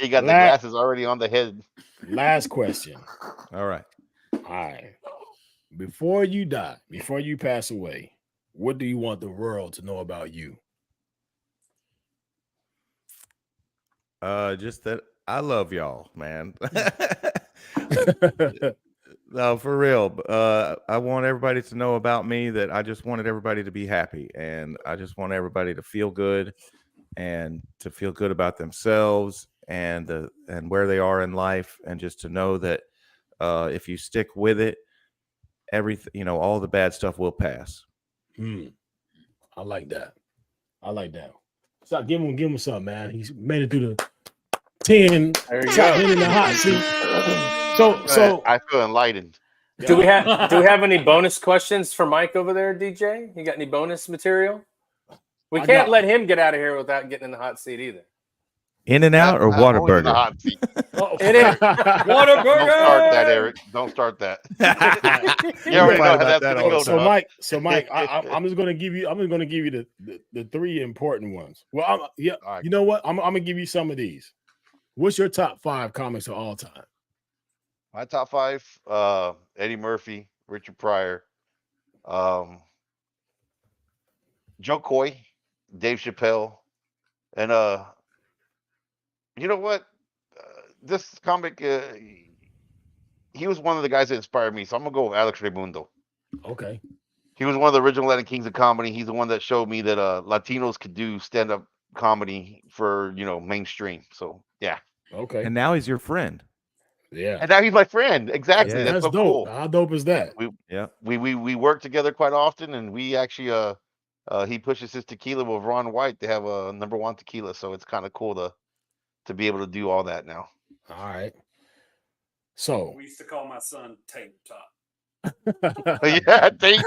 got the glasses already on the head. Last question. All right. All right. Before you die, before you pass away, what do you want the world to know about you? Just that I love y'all, man. No, for real. I want everybody to know about me that I just wanted everybody to be happy, and I just want everybody to feel good and to feel good about themselves and where they are in life, and just to know that if you stick with it, everything, all the bad stuff will pass. I like that. I like that. So give him something, man. He's made it through the 10. There you Top go. 10 in the hot seat. So I feel enlightened. Do we have any bonus questions for Mike over there, DJ? You got any bonus material? We can't let him get out of here without getting in the hot seat either. In and out or Whataburger? Whataburger. Don't start that, Eric. Don't start that. You already know how that's gonna go. So Mike, I'm just gonna give you the three important ones. Well, right. You know what? I'm gonna give you some of these. What's your top 5 comics of all time? My top 5: Eddie Murphy, Richard Pryor, Joe Coy, Dave Chappelle, and you know what? This comic, he was one of the guys that inspired me, so I'm gonna go with Alex Raimundo. Okay. He was one of the original Latin kings of comedy. He's the one that showed me that Latinos could do stand-up comedy for mainstream. So yeah. Okay. And now he's your friend. Yeah. And now he's my friend. Exactly. Yeah, that's so dope. cool. How dope is that? We work together quite often, and we actually he pushes his tequila with Ron White. They have a #1 tequila, so it's kind of cool to be able to do all that now. All right. So we used to call my son Tape Top. Yeah, Tape.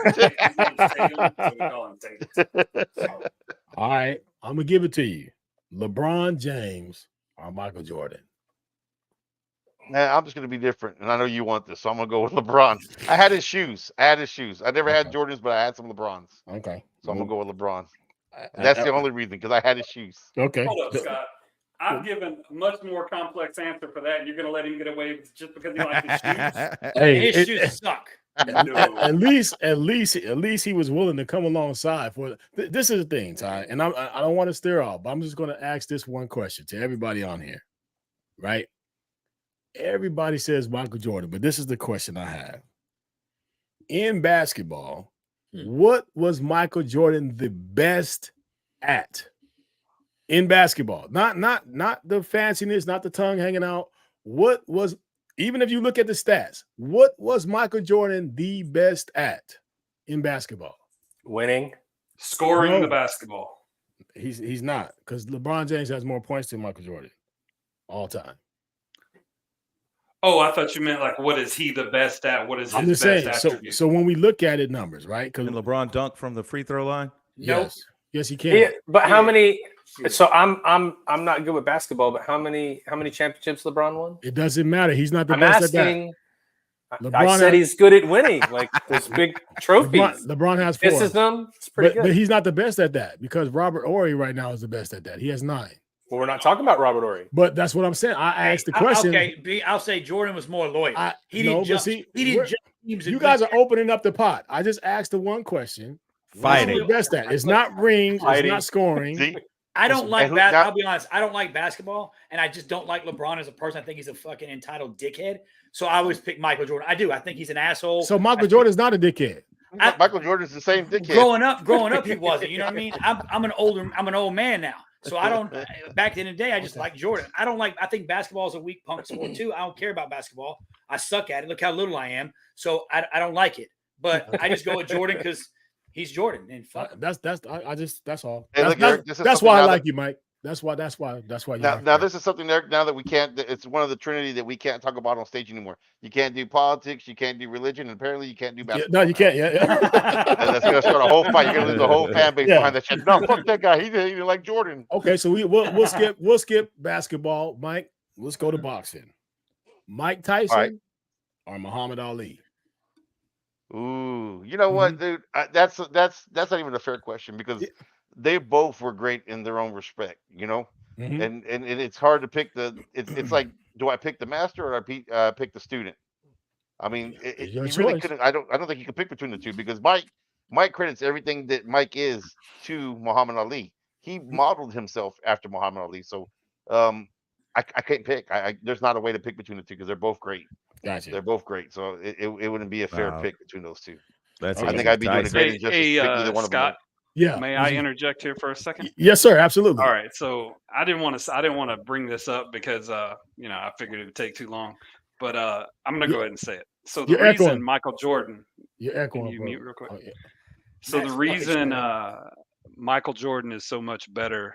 All right, I'm gonna give it to you. LeBron James or Michael Jordan? Nah, I'm just gonna be different, and I know you want this, so I'm gonna go with LeBron. I had his shoes. I never had Jordans, but I had some LeBrons. Okay. So I'm gonna go with LeBron. And that's the only reason, because I had his shoes. Okay. Hold up, Scott. I've given a much more complex answer for that, and you're going to let him get away with just because he likes his shoes? Hey, his shoes suck. No. At least he was willing to come alongside for this is the thing, Ty, and I don't want to steer off, but I'm just going to ask this one question to everybody on here, right? Everybody says Michael Jordan, but this is the question I have. In basketball, what was Michael Jordan the best at? In basketball, not the fanciness, not the tongue hanging out. What was, even if you look at the stats, what was Michael Jordan the best at in basketball? Winning, scoring the basketball. He's not, because LeBron James has more points than Michael Jordan all time. Oh, I thought you meant like, what is he the best at? What is his best attribute? So when we look at it, numbers, right? Can LeBron dunk from the free throw line? Yes, he can. Yeah, but how many? So I'm not good with basketball, but how many championships LeBron won? It doesn't matter. He's not the I'm best asking, at that. I said he's good at winning, like those big trophies. LeBron has 4. This is them. It's pretty good. But he's not the best at that, because Robert Horry right now is the best at that. He has 9. Well, we're not talking about Robert Horry. But that's what I'm saying. I asked the question. Okay, I'll say Jordan was more loyal. He didn't jump teams. You guys are opening up the pot. I just asked the one question. Fighting. What's the best at? It's not rings. It's not scoring. I don't like that. I'll be honest. I don't like basketball, and I just don't like LeBron as a person. I think he's a fucking entitled dickhead. So I always pick Michael Jordan. I do. I think he's an asshole. So Michael Jordan's not a dickhead. Michael Jordan's the same dickhead. Growing up, he wasn't. You know what I mean? I'm an old man now. So I don't. Back in the day, I just like Jordan. I think basketball is a weak punk sport too. I don't care about basketball. I suck at it. Look how little I am. So I don't like it. But I just go with Jordan because he's Jordan. And fuck. That's all. Hey, look, Eric, that's why I like you, Mike. That's why. Now this is something there. Now that we can't, it's one of the Trinity that we can't talk about on stage anymore. You can't do politics, you can't do religion, and apparently you can't do basketball. No, you can't. Yeah. And that's gonna start a whole fight. You're gonna lose the whole fan base behind that shit. No, fuck that guy. He didn't like Jordan. Okay, so we'll skip basketball, Mike. Let's go to boxing. Mike Tyson or Muhammad Ali? Ooh, you know what, dude? That's not even a fair question because they both were great in their own respect, you know. And it's hard to pick it's like, do I pick the master or I pick the student? I mean, you really couldn't. I don't think you can pick between the two because Mike credits everything that Mike is to Muhammad Ali. He modeled himself after Muhammad Ali, so I can't pick. There's not a way to pick between the two because they're both great. Gotcha. They're both great, so it wouldn't be a fair pick between those two. I think I'd be doing a great injustice to pick either one of them. Scott, yeah. May I interject here for a second? Yes, sir. Absolutely. All right. So I didn't want to bring this up because I figured it would take too long. But I'm gonna go ahead and say it. So the reason Michael Jordan, you're echoing, can you mute real quick? Oh, yeah. So the reason Michael Jordan is so much better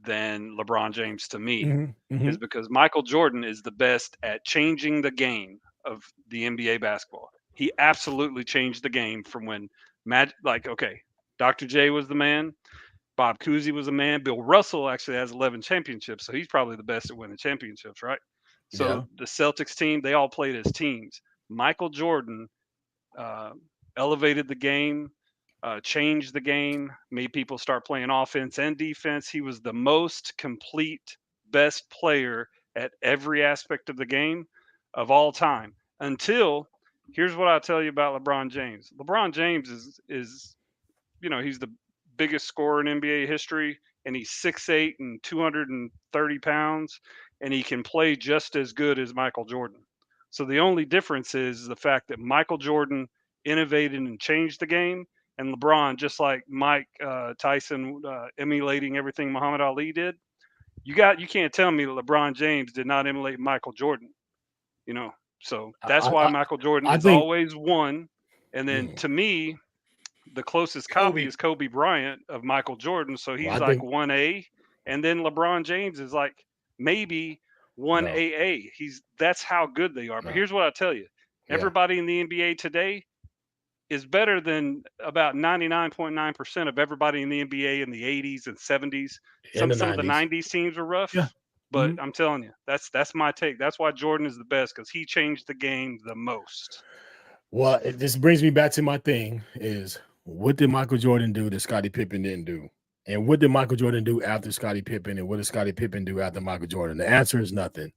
than LeBron James to me is because Michael Jordan is the best at changing the game of the NBA basketball. He absolutely changed the game from when Dr. J was the man, Bob Cousy was the man, Bill Russell actually has 11 championships, so he's probably the best at winning championships, right? So the Celtics team, they all played as teams. Michael Jordan elevated the game, changed the game, made people start playing offense and defense. He was the most complete, best player at every aspect of the game of all time. Until, here's what I'll tell you about LeBron James. LeBron James is he's the biggest scorer in NBA history, and he's 6'8" and 230 pounds, and he can play just as good as Michael Jordan. So the only difference is the fact that Michael Jordan innovated and changed the game, and LeBron, just like Mike Tyson emulating everything Muhammad Ali did, you can't tell me that LeBron James did not emulate Michael Jordan. So that's why Michael Jordan has always won. And then to me, the closest copy is Kobe Bryant of Michael Jordan. So he's 1A, and then LeBron James is like maybe 1AA. That's how good they are. But here's what I tell you: everybody in the NBA today is better than about 99.9% of everybody in the NBA in the 80s and 70s. Some of the 90s teams were rough. Yeah. But I'm telling you, that's my take. That's why Jordan is the best, because he changed the game the most. Well, this brings me back to my thing is, what did Michael Jordan do that Scottie Pippen didn't do? And what did Michael Jordan do after Scottie Pippen? And what did Scottie Pippen do after Michael Jordan? The answer is nothing.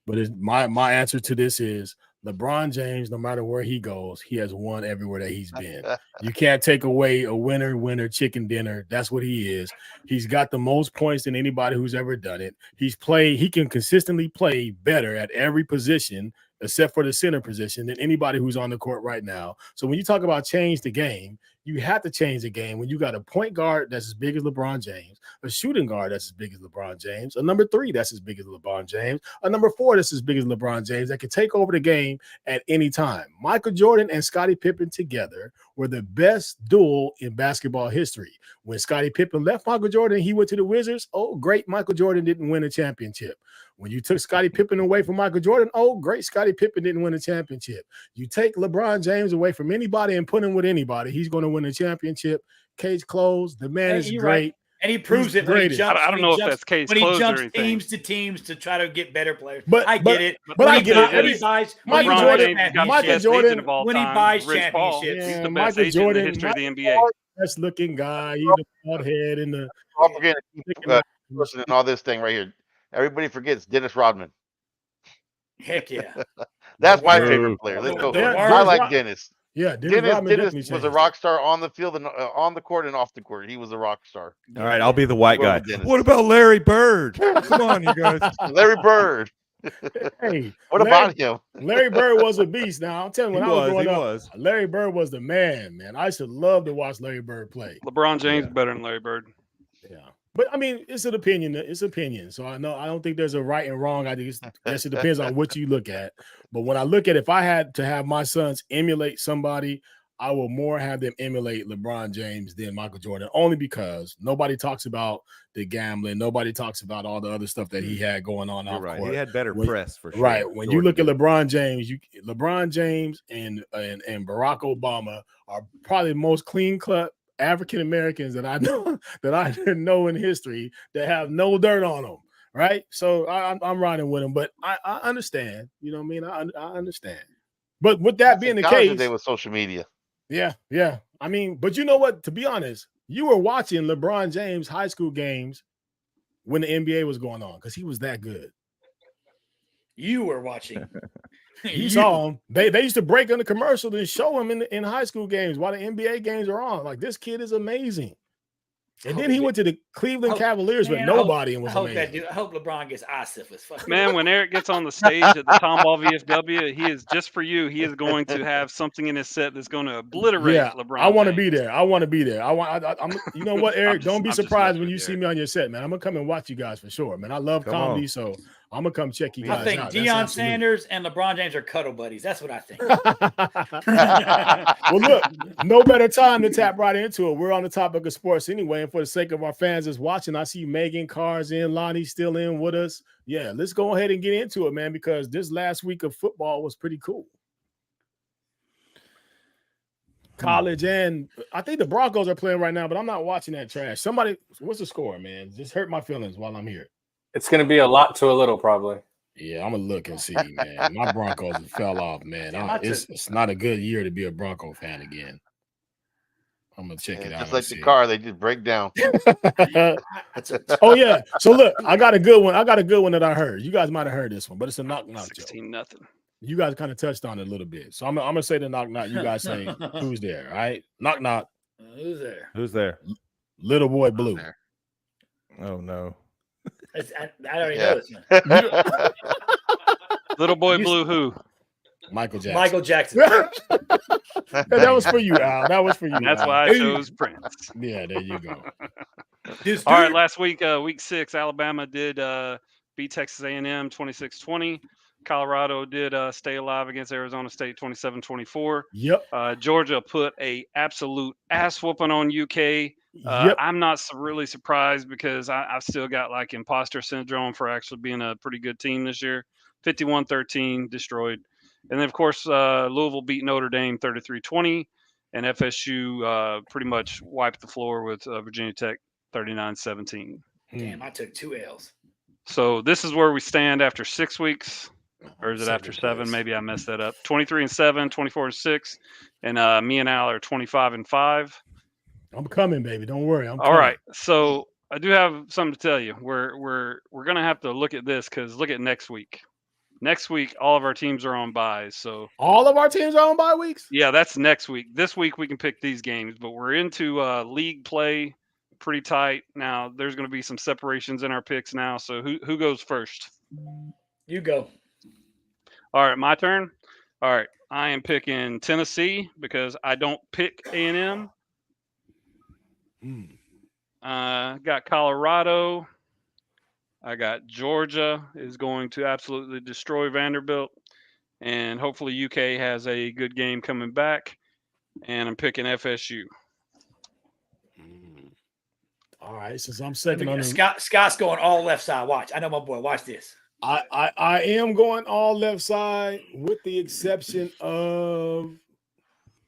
But my answer to this is LeBron James, no matter where he goes, he has won everywhere that he's been. You can't take away a winner chicken dinner. That's what he is. He's got the most points than anybody who's ever done it. He can consistently play better at every position except for the center position than anybody who's on the court right now. So when you talk about change the game, you have to change the game when you got a point guard that's as big as LeBron James, a shooting guard that's as big as LeBron James, a number 3 that's as big as LeBron James, a number 4 that's as big as LeBron James that can take over the game at any time. Michael Jordan and Scottie Pippen together were the best duel in basketball history. When Scottie Pippen left Michael Jordan and he went to the Wizards, oh, great, Michael Jordan didn't win a championship. When you took Scottie Pippen away from Michael Jordan, oh, great, Scottie Pippen didn't win a championship. You take LeBron James away from anybody and put him with anybody, he's going to win a championship. Case closed. The man is great. Right. And he proves it when he jumps. I don't know if that's case closed. When he jumps teams to teams to try to get better players. But I get it. But I get it. When he buys championships. When he buys championships. He's the best agent in the history of the NBA. Best looking guy. He's the bald head and the. I'm forgetting listening to all this thing right here. Everybody forgets Dennis Rodman. Heck yeah. That's my favorite player. Let's go. I like Dennis. Yeah, Dennis was a rock star on the field and on the court and off the court. He was a rock star. All right, I'll be the white guy. What about Larry Bird? Come on, you guys. Larry Bird. Hey, what about him? Larry Bird was a beast. Now I'm telling you, when I was growing up, Larry Bird was the man. I used to love to watch Larry Bird play. LeBron James better than Larry Bird. Yeah. But I mean, it's an opinion. It's opinion. So I don't think there's a right and wrong. I guess it depends on what you look at. But when I look at, if I had to have my sons emulate somebody, I will more have them emulate LeBron James than Michael Jordan, only because nobody talks about the gambling. Nobody talks about all the other stuff that he had going on off right. court. He had better press for sure. Right. When Jordan you look at did. LeBron James and Barack Obama are probably the most clean-cut African Americans that I know in history that have no dirt on them, right? So I'm riding with them, but I understand. You know what I mean? I understand. But with that being the case, today with social media, yeah. I mean, but you know what? To be honest, you were watching LeBron James high school games when the NBA was going on because he was that good. You were watching. You saw him. They used to break on the commercial and show him in high school games while the NBA games are on. Like, this kid is amazing. And then he went to the Cleveland Cavaliers with nobody and was amazing. I hope LeBron gets eye syphilis. Man, when Eric gets on the stage at the Tomball VFW, he is just for you. He is going to have something in his set that's going to obliterate LeBron. I want to be there. I'm. You know what, Eric? Don't be surprised when you see me on your set, man. I'm gonna come and watch you guys for sure, man. I love comedy, so I'm gonna come check you guys out. I think Deion Sanders and LeBron James are cuddle buddies. That's what I think. Well, look, no better time to tap right into it. We're on the topic of sports anyway, and for the sake of our fans that's watching, I see Megan Carr's in, Lonnie's still in with us. Yeah, let's go ahead and get into it, man, because this last week of football was pretty cool. College, and I think the Broncos are playing right now, but I'm not watching that trash. Somebody, what's the score, man? Just hurt my feelings while I'm here. It's going to be a lot to a little, probably. Yeah, I'm gonna look and see, man. My Broncos fell off, man. It's not a good year to be a Bronco fan again. I'm gonna check it out. Just like the car, they just break down. Oh yeah. So look, I got a good one. That I heard. You guys might have heard this one, but it's a knock-knock joke. 16-0. You guys kind of touched on it a little bit, so I'm gonna say the knock-knock. You guys say who's there? All right, knock-knock. Who's there? Who's there? Little boy blue. Oh no. I already know this one. Little boy blue who? Michael Jackson. Michael Jackson. That was for you, Al. That was for you. That's Al. why I chose Prince. Yeah, there you go. All right, last week, week 6, Alabama did beat Texas A&M 26-20. Colorado did stay alive against Arizona State 27-24. Yep. Georgia put a absolute ass whooping on UK. I'm not really surprised because I've still got like imposter syndrome for actually being a pretty good team this year. 51-13, destroyed. And then, of course, Louisville beat Notre Dame 33-20, and FSU pretty much wiped the floor with Virginia Tech 39-17. Damn, I took 2 L's. So this is where we stand after 6 weeks. Or is it after 7? Maybe I messed that up. 23-7, 24-6, and me and Al are 25-5. I'm coming, baby. Don't worry. I'm all coming. right. So I do have something to tell you. We're gonna have to look at this because look at next week. Next week, all of our teams are on byes. So all of our teams are on bye weeks? Yeah, that's next week. This week we can pick these games, but we're into league play pretty tight. Now there's gonna be some separations in our picks now. So who goes first? You go. All right, my turn. All right, I am picking Tennessee because I don't pick A&M. Got Colorado. I got Georgia is going to absolutely destroy Vanderbilt, and hopefully UK has a good game coming back. And I'm picking FSU. All right, since I'm second on Scott's going all left side. Watch, I know my boy. Watch this. I am going all left side with the exception of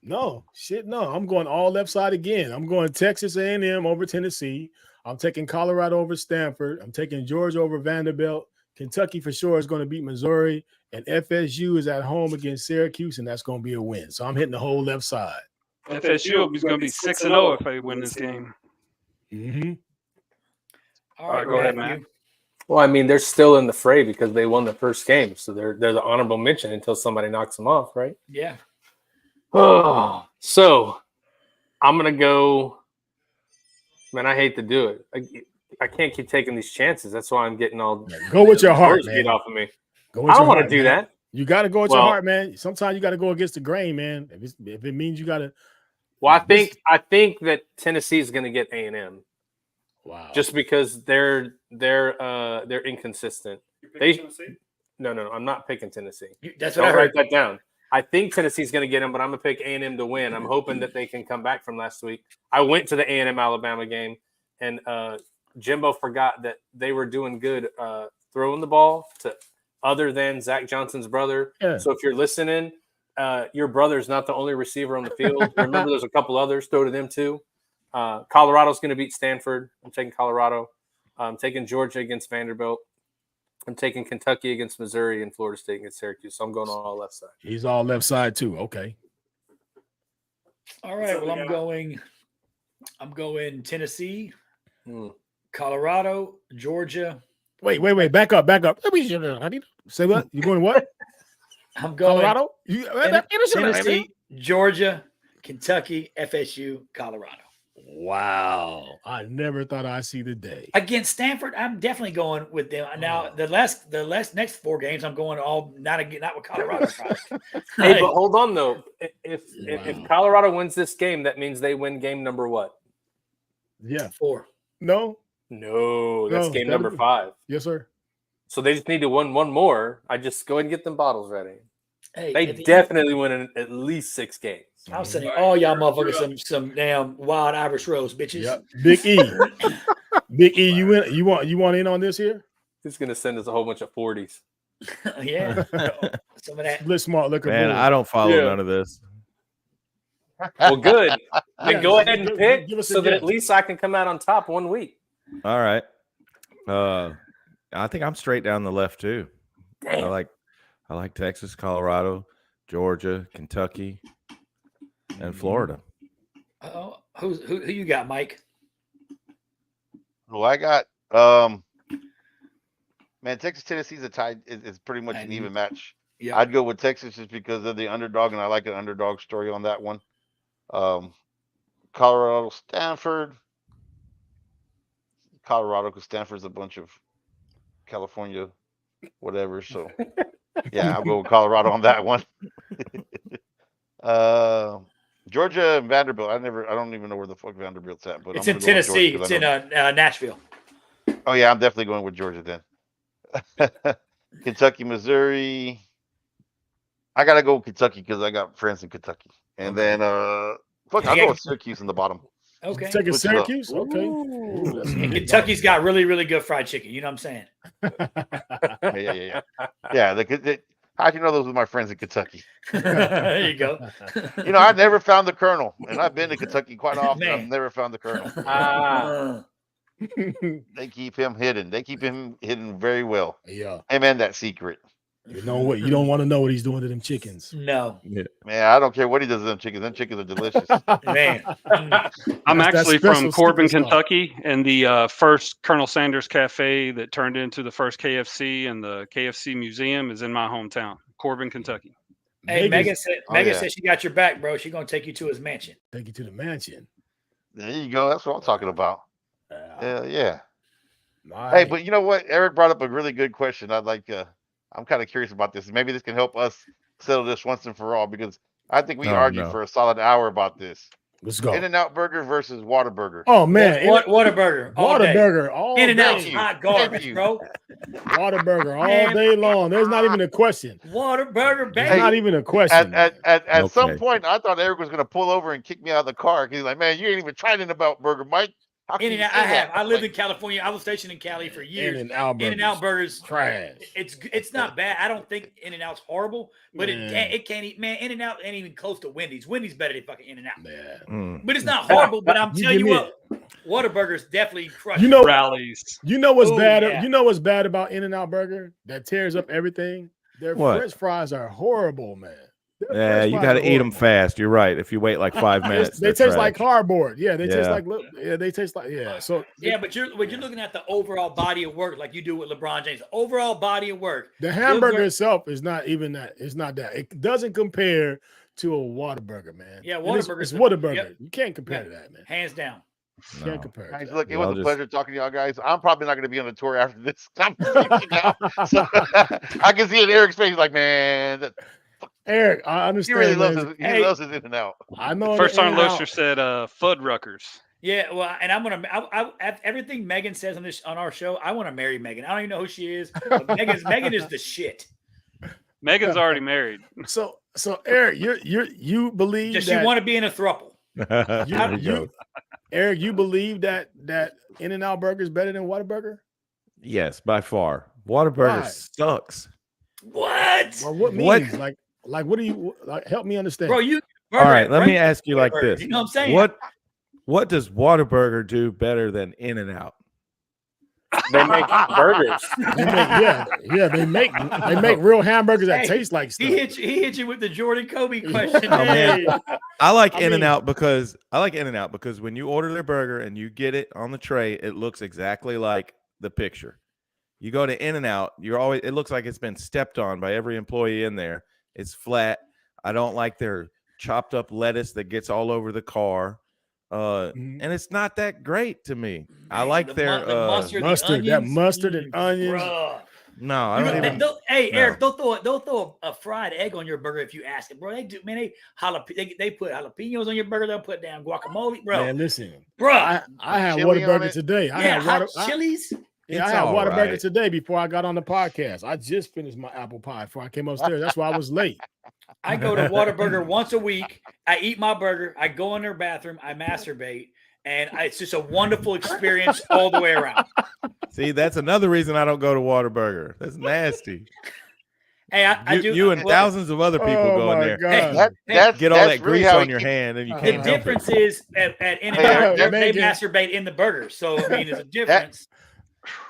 no. I'm going all left side again. I'm going Texas A&M over Tennessee. I'm taking Colorado over Stanford. I'm taking Georgia over Vanderbilt. Kentucky for sure is going to beat Missouri, and FSU is at home against Syracuse, and that's going to be a win. So I'm hitting the whole left side. FSU is going to be 6-0 if they win this game. Mm-hmm. All right, go ahead, Matt. Well, I mean, they're still in the fray because they won the first game, so they're the honorable mention until somebody knocks them off, right? Yeah. Oh, so I'm gonna go. Man, I hate to do it. I can't keep taking these chances. That's why I'm getting all go with your heart, man. Get off of me. I don't want to do that. You got to go with your heart, man. Sometimes you got to go against the grain, man. If it means you got to. Well, I think that Tennessee is going to get A&M. Wow. Just because they're inconsistent. No, I'm not picking Tennessee. That's what I heard. Write that down. I think Tennessee's going to get them, but I'm going to pick A&M to win. I'm hoping that they can come back from last week. I went to the A&M Alabama game, and Jimbo forgot that they were doing good throwing the ball to other than Zach Johnson's brother. Yeah. So if you're listening, your brother's not the only receiver on the field. Remember, there's a couple others. Throw to them too. Colorado's going to beat Stanford. I'm taking Colorado. I'm taking Georgia against Vanderbilt. I'm taking Kentucky against Missouri and Florida State against Syracuse. So I'm going all left side. He's all left side too. Okay. All right. Well, I'm going Tennessee, Colorado, Georgia. Wait. Back up. Say what? You going what? I'm going Colorado. Tennessee, Georgia, Kentucky, FSU, Colorado. Wow. I never thought I'd see the day. Against Stanford, I'm definitely going with them. Now, the next 4 games, I'm going all not with Colorado. Hey, but hold on though. If Colorado wins this game, that means they win game number what? Yeah. 4. No, that's game number 5. Yes, sir. So they just need to win one more. I just go ahead and get them bottles ready. Hey, they definitely win at least 6 games. I'm sending all y'all motherfuckers some damn wild Irish rose, bitches. Yep. Big E, you want in on this here? He's gonna send us a whole bunch of 40s. Yeah. Some of that. Split smart liquor. Man, I don't follow none of this. Well, good. Then go ahead and pick so that at least I can come out on top one week. All right. I think I'm straight down the left too. Damn. I like Texas, Colorado, Georgia, Kentucky, and Florida. Who you got, Mike? Well, I got man, Texas Tennessee's a tie. It's pretty much an even match. Yeah, I'd go with Texas just because of the underdog, and I like an underdog story on that one. Colorado, Stanford. Colorado, because Stanford's a bunch of California, whatever. So, yeah, I'll go with Colorado on that one. Georgia and Vanderbilt. I don't even know where the fuck Vanderbilt's at, but it's in Tennessee. It's in Nashville. Oh yeah, I'm definitely going with Georgia then. Kentucky, Missouri. I gotta go with Kentucky because I got friends in Kentucky, and then I'll go with Syracuse in the bottom. Okay. Taking Syracuse? Okay. And Kentucky's got really, really good fried chicken. You know what I'm saying? Yeah. How'd you know those were my friends in Kentucky? There you go. I never found the Colonel, and I've been to Kentucky quite often. Man. I've never found the Colonel. They keep him hidden. They keep him hidden very well. Yeah. Amen. That secret. You know what? You don't want to know what he's doing to them chickens. No. Yeah. Man, I don't care what he does to them chickens. Them chickens are delicious. Man. I'm actually from Corbin, Kentucky, and the first Colonel Sanders Cafe that turned into the first KFC and the KFC Museum is in my hometown, Corbin, Kentucky. Hey, Megan said she got your back, bro. She's going to take you to his mansion. Take you to the mansion. There you go. That's what I'm talking about. Hell yeah. Right. Hey, but you know what? Eric brought up a really good question. I'm kind of curious about this. Maybe this can help us settle this once and for all, because I think we argued for a solid hour about this. Let's go. In-N-Out Burger versus Whataburger. Oh man, Whataburger. Whataburger all day. In-N-Out's hot garbage, bro. Whataburger all day long. There's not even a question. Whataburger, baby. There's not even a question. At some point, I thought Eric was going to pull over and kick me out of the car. He's like, "Man, you ain't even tried In-N-Out Burger, Mike." In-N-Out, I have. I lived in California. I was stationed in Cali for years. In-N-Out burgers, trash. It's not bad. I don't think In-N-Out's horrible, but it can't eat. Man, In-N-Out ain't even close to Wendy's. Wendy's better than fucking In-N-Out. But it's not horrible. But I'm telling you what, Whataburger's definitely crushed. Rallies. You know what's bad? Yeah. You know what's bad about In-N-Out Burger that tears up everything? Their French fries are horrible, man. Yeah, you got to eat them fast. You're right. If you wait like 5 minutes, they taste like cardboard. Yeah, they taste like So but you're looking at the overall body of work, like you do with LeBron James. Overall body of work. The hamburger itself is not even that. It's not that. It doesn't compare to a Whataburger, man. Yeah, Whataburger. It's Whataburger. Yep. You can't compare to that, man. Hands down. No. Can't compare. Guys, look, it was a pleasure talking to y'all guys. I'm probably not going to be on the tour after this. So I can see it in Eric's face, like, man. Eric, I understand. He really loves his In-N-Out. I know. First time Loester said Fuddruckers. Yeah, well, and I'm gonna everything Megan says on our show. I want to marry Megan. I don't even know who she is, but Megan is the shit. Megan's already married. So Eric, you believe Does that she want to be in a throuple? Eric, you believe that In-N-Out Burger is better than Whataburger? Yes, by far. Whataburger sucks. What? Well, what means like what do you like? Help me understand, Bro. All right, let me ask you like this. You know what I'm saying? What does Whataburger do better than In-N-Out? They make burgers. They make real hamburgers that taste like stuff. He hit you with the Jordan Kobe question. Oh, man. I like In-N-Out because when you order their burger and you get it on the tray, it looks exactly like the picture. You go to In-N-Out, it looks like it's been stepped on by every employee in there. It's flat. I don't like their chopped up lettuce that gets all over the car. And it's not that great to me. I like their mustard and onions. Bruh. No, I don't even. Eric, they'll throw a fried egg on your burger if you ask it, bro. They do, man. They put jalapenos on your burger. They'll put down guacamole, bro. Man, listen, bro. I had Whataburger today. I had chilies. I had Whataburger today before I got on the podcast. I just finished my apple pie before I came upstairs. That's why I was late. I go to Whataburger once a week. I eat my burger. I go in their bathroom. I masturbate. And it's just a wonderful experience all the way around. See, that's another reason I don't go to Whataburger. That's nasty. Hey, I do. You and thousands of other people go in there. Get all that grease on your hand, and you can't. The difference is at In-N-Out, they masturbate in the burger. So I mean, there's a difference.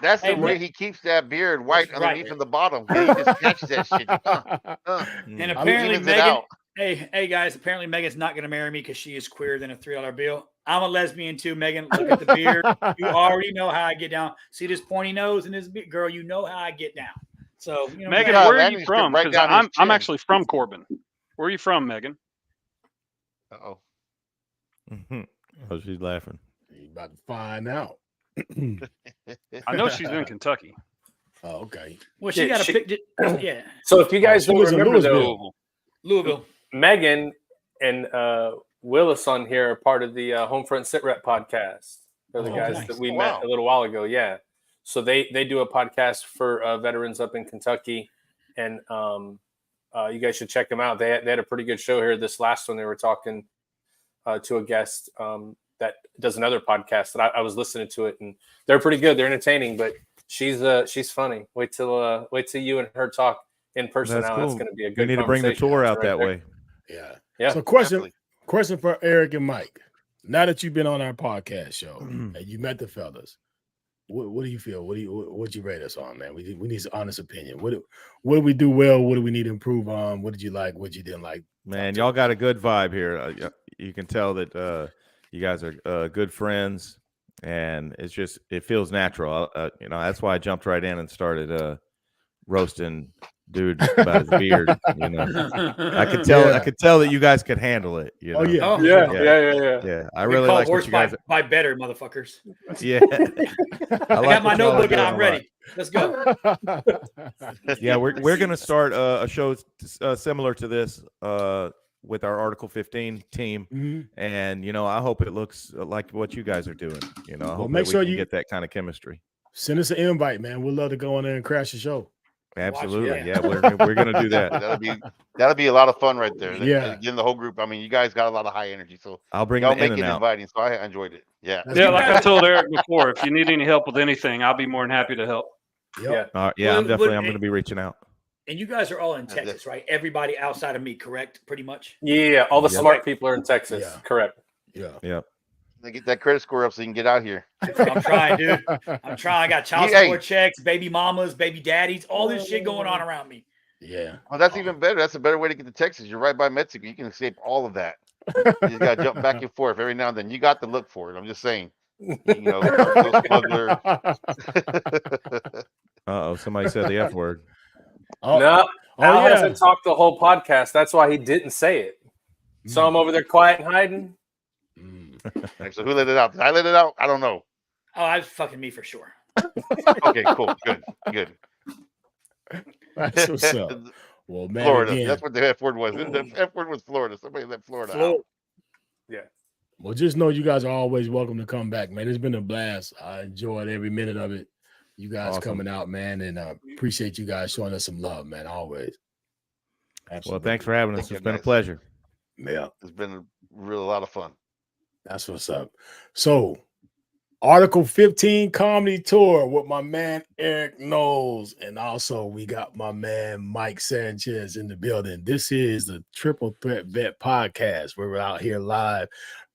That's the way he keeps that beard white underneath in the bottom. He just catches that shit. And apparently, Megan. Hey guys, apparently Megan's not going to marry me because she is queerer than a $3 bill. I'm a lesbian too, Megan. Look at the beard. You already know how I get down. See this pointy nose and this big girl, you know how I get down. So, you know, Megan, where are you from? Because I'm actually from Corbin. Where are you from, Megan? Uh-oh. Oh, she's laughing. You about to find out. I know she's in Kentucky. Oh, okay. Well, she got to pick it. Yeah. So if you guys don't remember, though, Louisville. Megan and Willis on here are part of the Homefront Sit Rep podcast. They're the guys that we met a little while ago. Yeah. So they do a podcast for veterans up in Kentucky. And you guys should check them out. They had a pretty good show here. This last one, they were talking to a guest that does another podcast that I was listening to it. And they're pretty good. They're entertaining, but she's funny. Wait till you and her talk in person. That's now. Cool. That's going to be a good. We need to bring the tour out that way. Yeah. So question for Eric and Mike. Now that you've been on our podcast show and you met the fellas, what do you feel? What you rate us on, man? We need an honest opinion. What do we do well? What do we need to improve on? What did you like? What you didn't like? Man, y'all got a good vibe here. You can tell that you guys are good friends, and it feels natural. That's why I jumped right in and started roasting dude about his beard. I could tell that you guys could handle it. Yeah. I really like what you guys by better motherfuckers. Yeah. I got my notebook and I'm ready. Let's go. Yeah, we're gonna start a show similar to this with our Article 15 team, and I hope it looks like what you guys are doing. I hope make sure you get that kind of chemistry. Send us an invite, man. We'd love to go in there and crash the show. Absolutely, we're gonna do that. That'll be a lot of fun right there. Yeah, getting the whole group. I mean, you guys got a lot of high energy, so I'll bring y'all the make it In-N-Out. inviting. So I enjoyed it. Yeah, like I told Eric before, if you need any help with anything, I'll be more than happy to help. Yep. I'm going to be reaching out. And you guys are all in Texas, right? Everybody outside of me, correct? Pretty much. Yeah, all the smart people are in Texas. Yeah. Correct. Yeah. They get that credit score up so you can get out here. I'm trying, dude. I'm trying. I got child support checks, baby mamas, baby daddies, all this shit going on around me. Yeah. Well, that's even better. That's a better way to get to Texas. You're right by Mexico. You can escape all of that. You just got to jump back and forth every now and then. You got to look for it. I'm just saying. Smuggler. Somebody said the F word. No, Al hasn't talked the whole podcast. That's why he didn't say it. So I'm over there quiet and hiding. So who let it out? Did I let it out? I don't know. Oh, I was fucking me for sure. Okay, cool. Good. That's what's up. Well, man, Florida. Again. That's what the F word was. The F word was Florida. Somebody let Florida out. Yeah. Well, just know you guys are always welcome to come back, man. It's been a blast. I enjoyed every minute of it. You guys coming out, man, and appreciate you guys showing us some love, man, always. Absolutely. Well, thanks for having us. It's been a pleasure. Yeah. It's been a lot of fun. That's what's up. So, Article 15 comedy tour with my man Erik Knowles, and also we got my man Mike Sanchez in the building. This is the Triple Threat Vet podcast. We're out here live.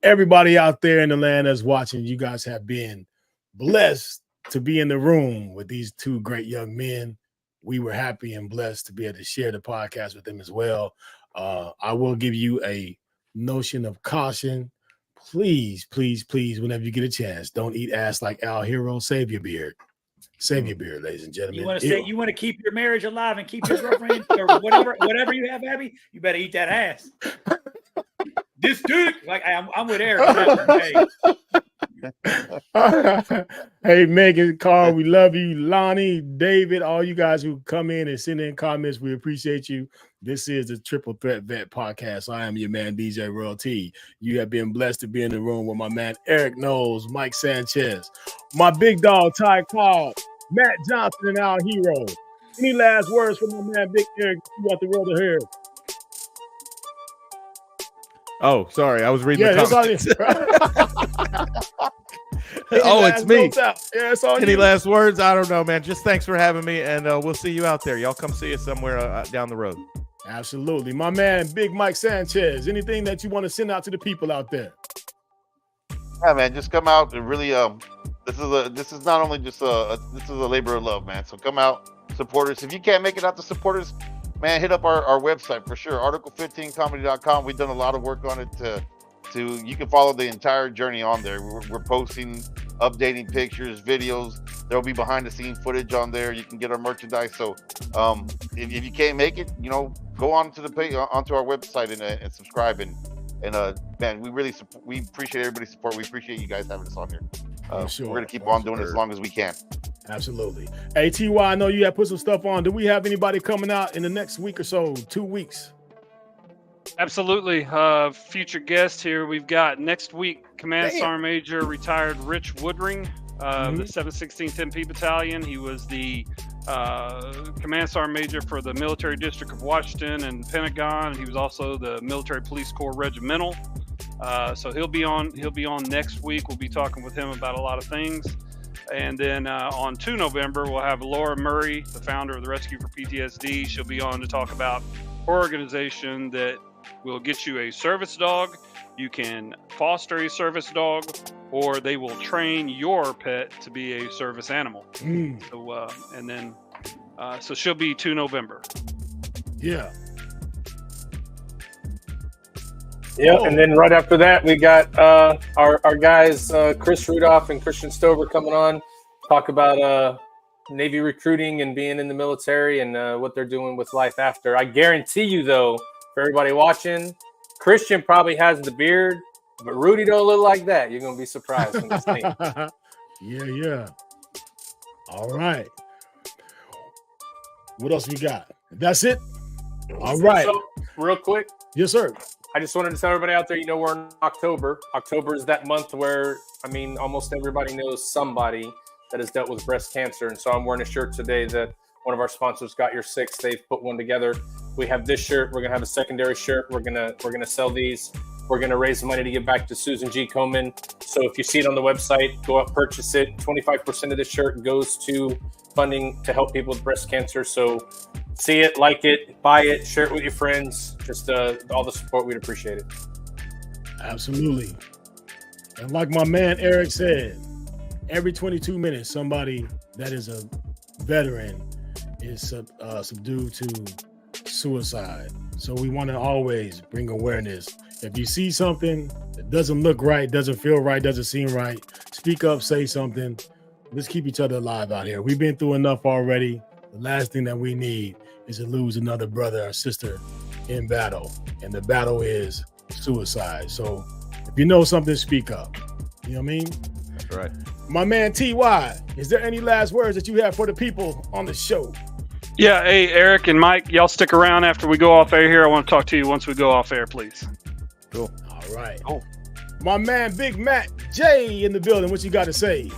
Everybody out there in the land that's watching, you guys have been blessed to be in the room with these two great young men. We were happy and blessed to be able to share the podcast with them as well. I will give you a notion of caution. Please, please, please, whenever you get a chance, don't eat ass like Al Hero. Save your beard. Save your beard, ladies and gentlemen. You want to say you want to keep your marriage alive and keep your girlfriend or whatever you have, Abby, you better eat that ass. This dude, like I'm with Eric. Hey, Megan, Carl, we love you. Lonnie, David, all you guys who come in and send in comments, we appreciate you. This is the Triple Threat Vet podcast. I am your man, DJ Royal T. You have been blessed to be in the room with my man, Erik Knowles, Mike Sanchez, my big dog, Ty Cobb, Matt Johnson, and our hero. Any last words from my man, Big Erik? You got the road to hear. Oh, sorry. I was reading the comments. Oh, it's me. Yeah, it's all Any you. last words? I don't know, man. Just thanks for having me, and we'll see you out there. Y'all come see us somewhere down the road. Absolutely. My man, Big Mike Sanchez, anything that you want to send out to the people out there? Yeah, man, just come out and really, this is not only just this is a labor of love, man. So come out, support us. If you can't make it out to support us, man, hit up our website for sure, article15comedy.com. We've done a lot of work on it you can follow the entire journey on there. We're posting, updating pictures, videos. There'll be behind the scene footage on there. You can get our merchandise. So if you can't make it, go on to onto our website and subscribe. And man, we appreciate everybody's support. We appreciate you guys having us on here. Sure. We're gonna keep on doing it as long as we can. Absolutely. Hey, TY, I know you have put some stuff on. Do we have anybody coming out in the next week or so, 2 weeks? Absolutely. Future guest here. We've got next week Command Sergeant Major retired Rich Woodring, the 716th MP Battalion. He was the Command Sergeant Major for the Military District of Washington and Pentagon. He was also the Military Police Corps Regimental. So he'll be on next week. We'll be talking with him about a lot of things. And then on 2 November, we'll have Laura Murray, the founder of the Rescue for PTSD. She'll be on to talk about her organization that will get you a service dog. You can foster a service dog, or they will train your pet to be a service animal. So she'll be 2 November. Yeah. Yeah, and then right after that, we got our guys, Chris Rudolph and Christian Stover, coming on, talk about Navy recruiting and being in the military and what they're doing with life after. I guarantee you, though, for everybody watching, Christian probably has the beard, but Rudy don't look like that. You're going to be surprised when you see him. Yeah. All right. What else we got? That's it? All right. So, real quick. Yes, sir. I just wanted to tell everybody out there, we're in October. October is that month where, almost everybody knows somebody that has dealt with breast cancer. And so I'm wearing a shirt today that one of our sponsors, Got Your Six. They've put one together. We have this shirt. We're going to have a secondary shirt. We're going to sell these. We're going to raise money to give back to Susan G. Komen. So if you see it on the website, go out, purchase it. 25% of the shirt goes to funding to help people with breast cancer. So see it, like it, buy it, share it with your friends. Just all the support, we'd appreciate it. Absolutely. And like my man Eric said, every 22 minutes, somebody that is a veteran is subdued to suicide. So we want to always bring awareness. If you see something that doesn't look right, doesn't feel right, doesn't seem right, speak up, say something. Let's keep each other alive out here. We've been through enough already. The last thing that we need is to lose another brother or sister in battle. And the battle is suicide. So if you know something, speak up. You know what I mean? That's right. My man TY, is there any last words that you have for the people on the show? Yeah, hey, Eric and Mike, y'all stick around after we go off air here. I want to talk to you once we go off air, please. Cool. All right. Cool. My man, Big Matt J in the building. What you got to say?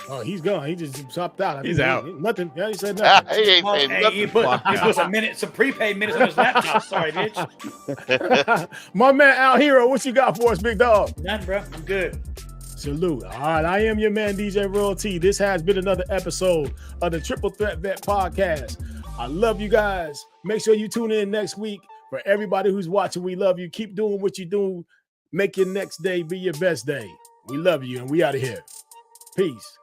Oh, he's gone. He just chopped out. He's out. Nothing. Yeah, he said nothing. He ain't saying Hey, nothing. he put some prepaid minutes on his laptop. Sorry, bitch. My man Al Hero, what you got for us, big dog? Nothing, bro. I'm good. Salute. All right, I am your man, DJ Royalty. This has been another episode of the Triple Threat Vet Podcast. I love you guys. Make sure you tune in next week. For everybody who's watching, we love you. Keep doing what you do. Make your next day be your best day. We love you, and we out of here. Peace.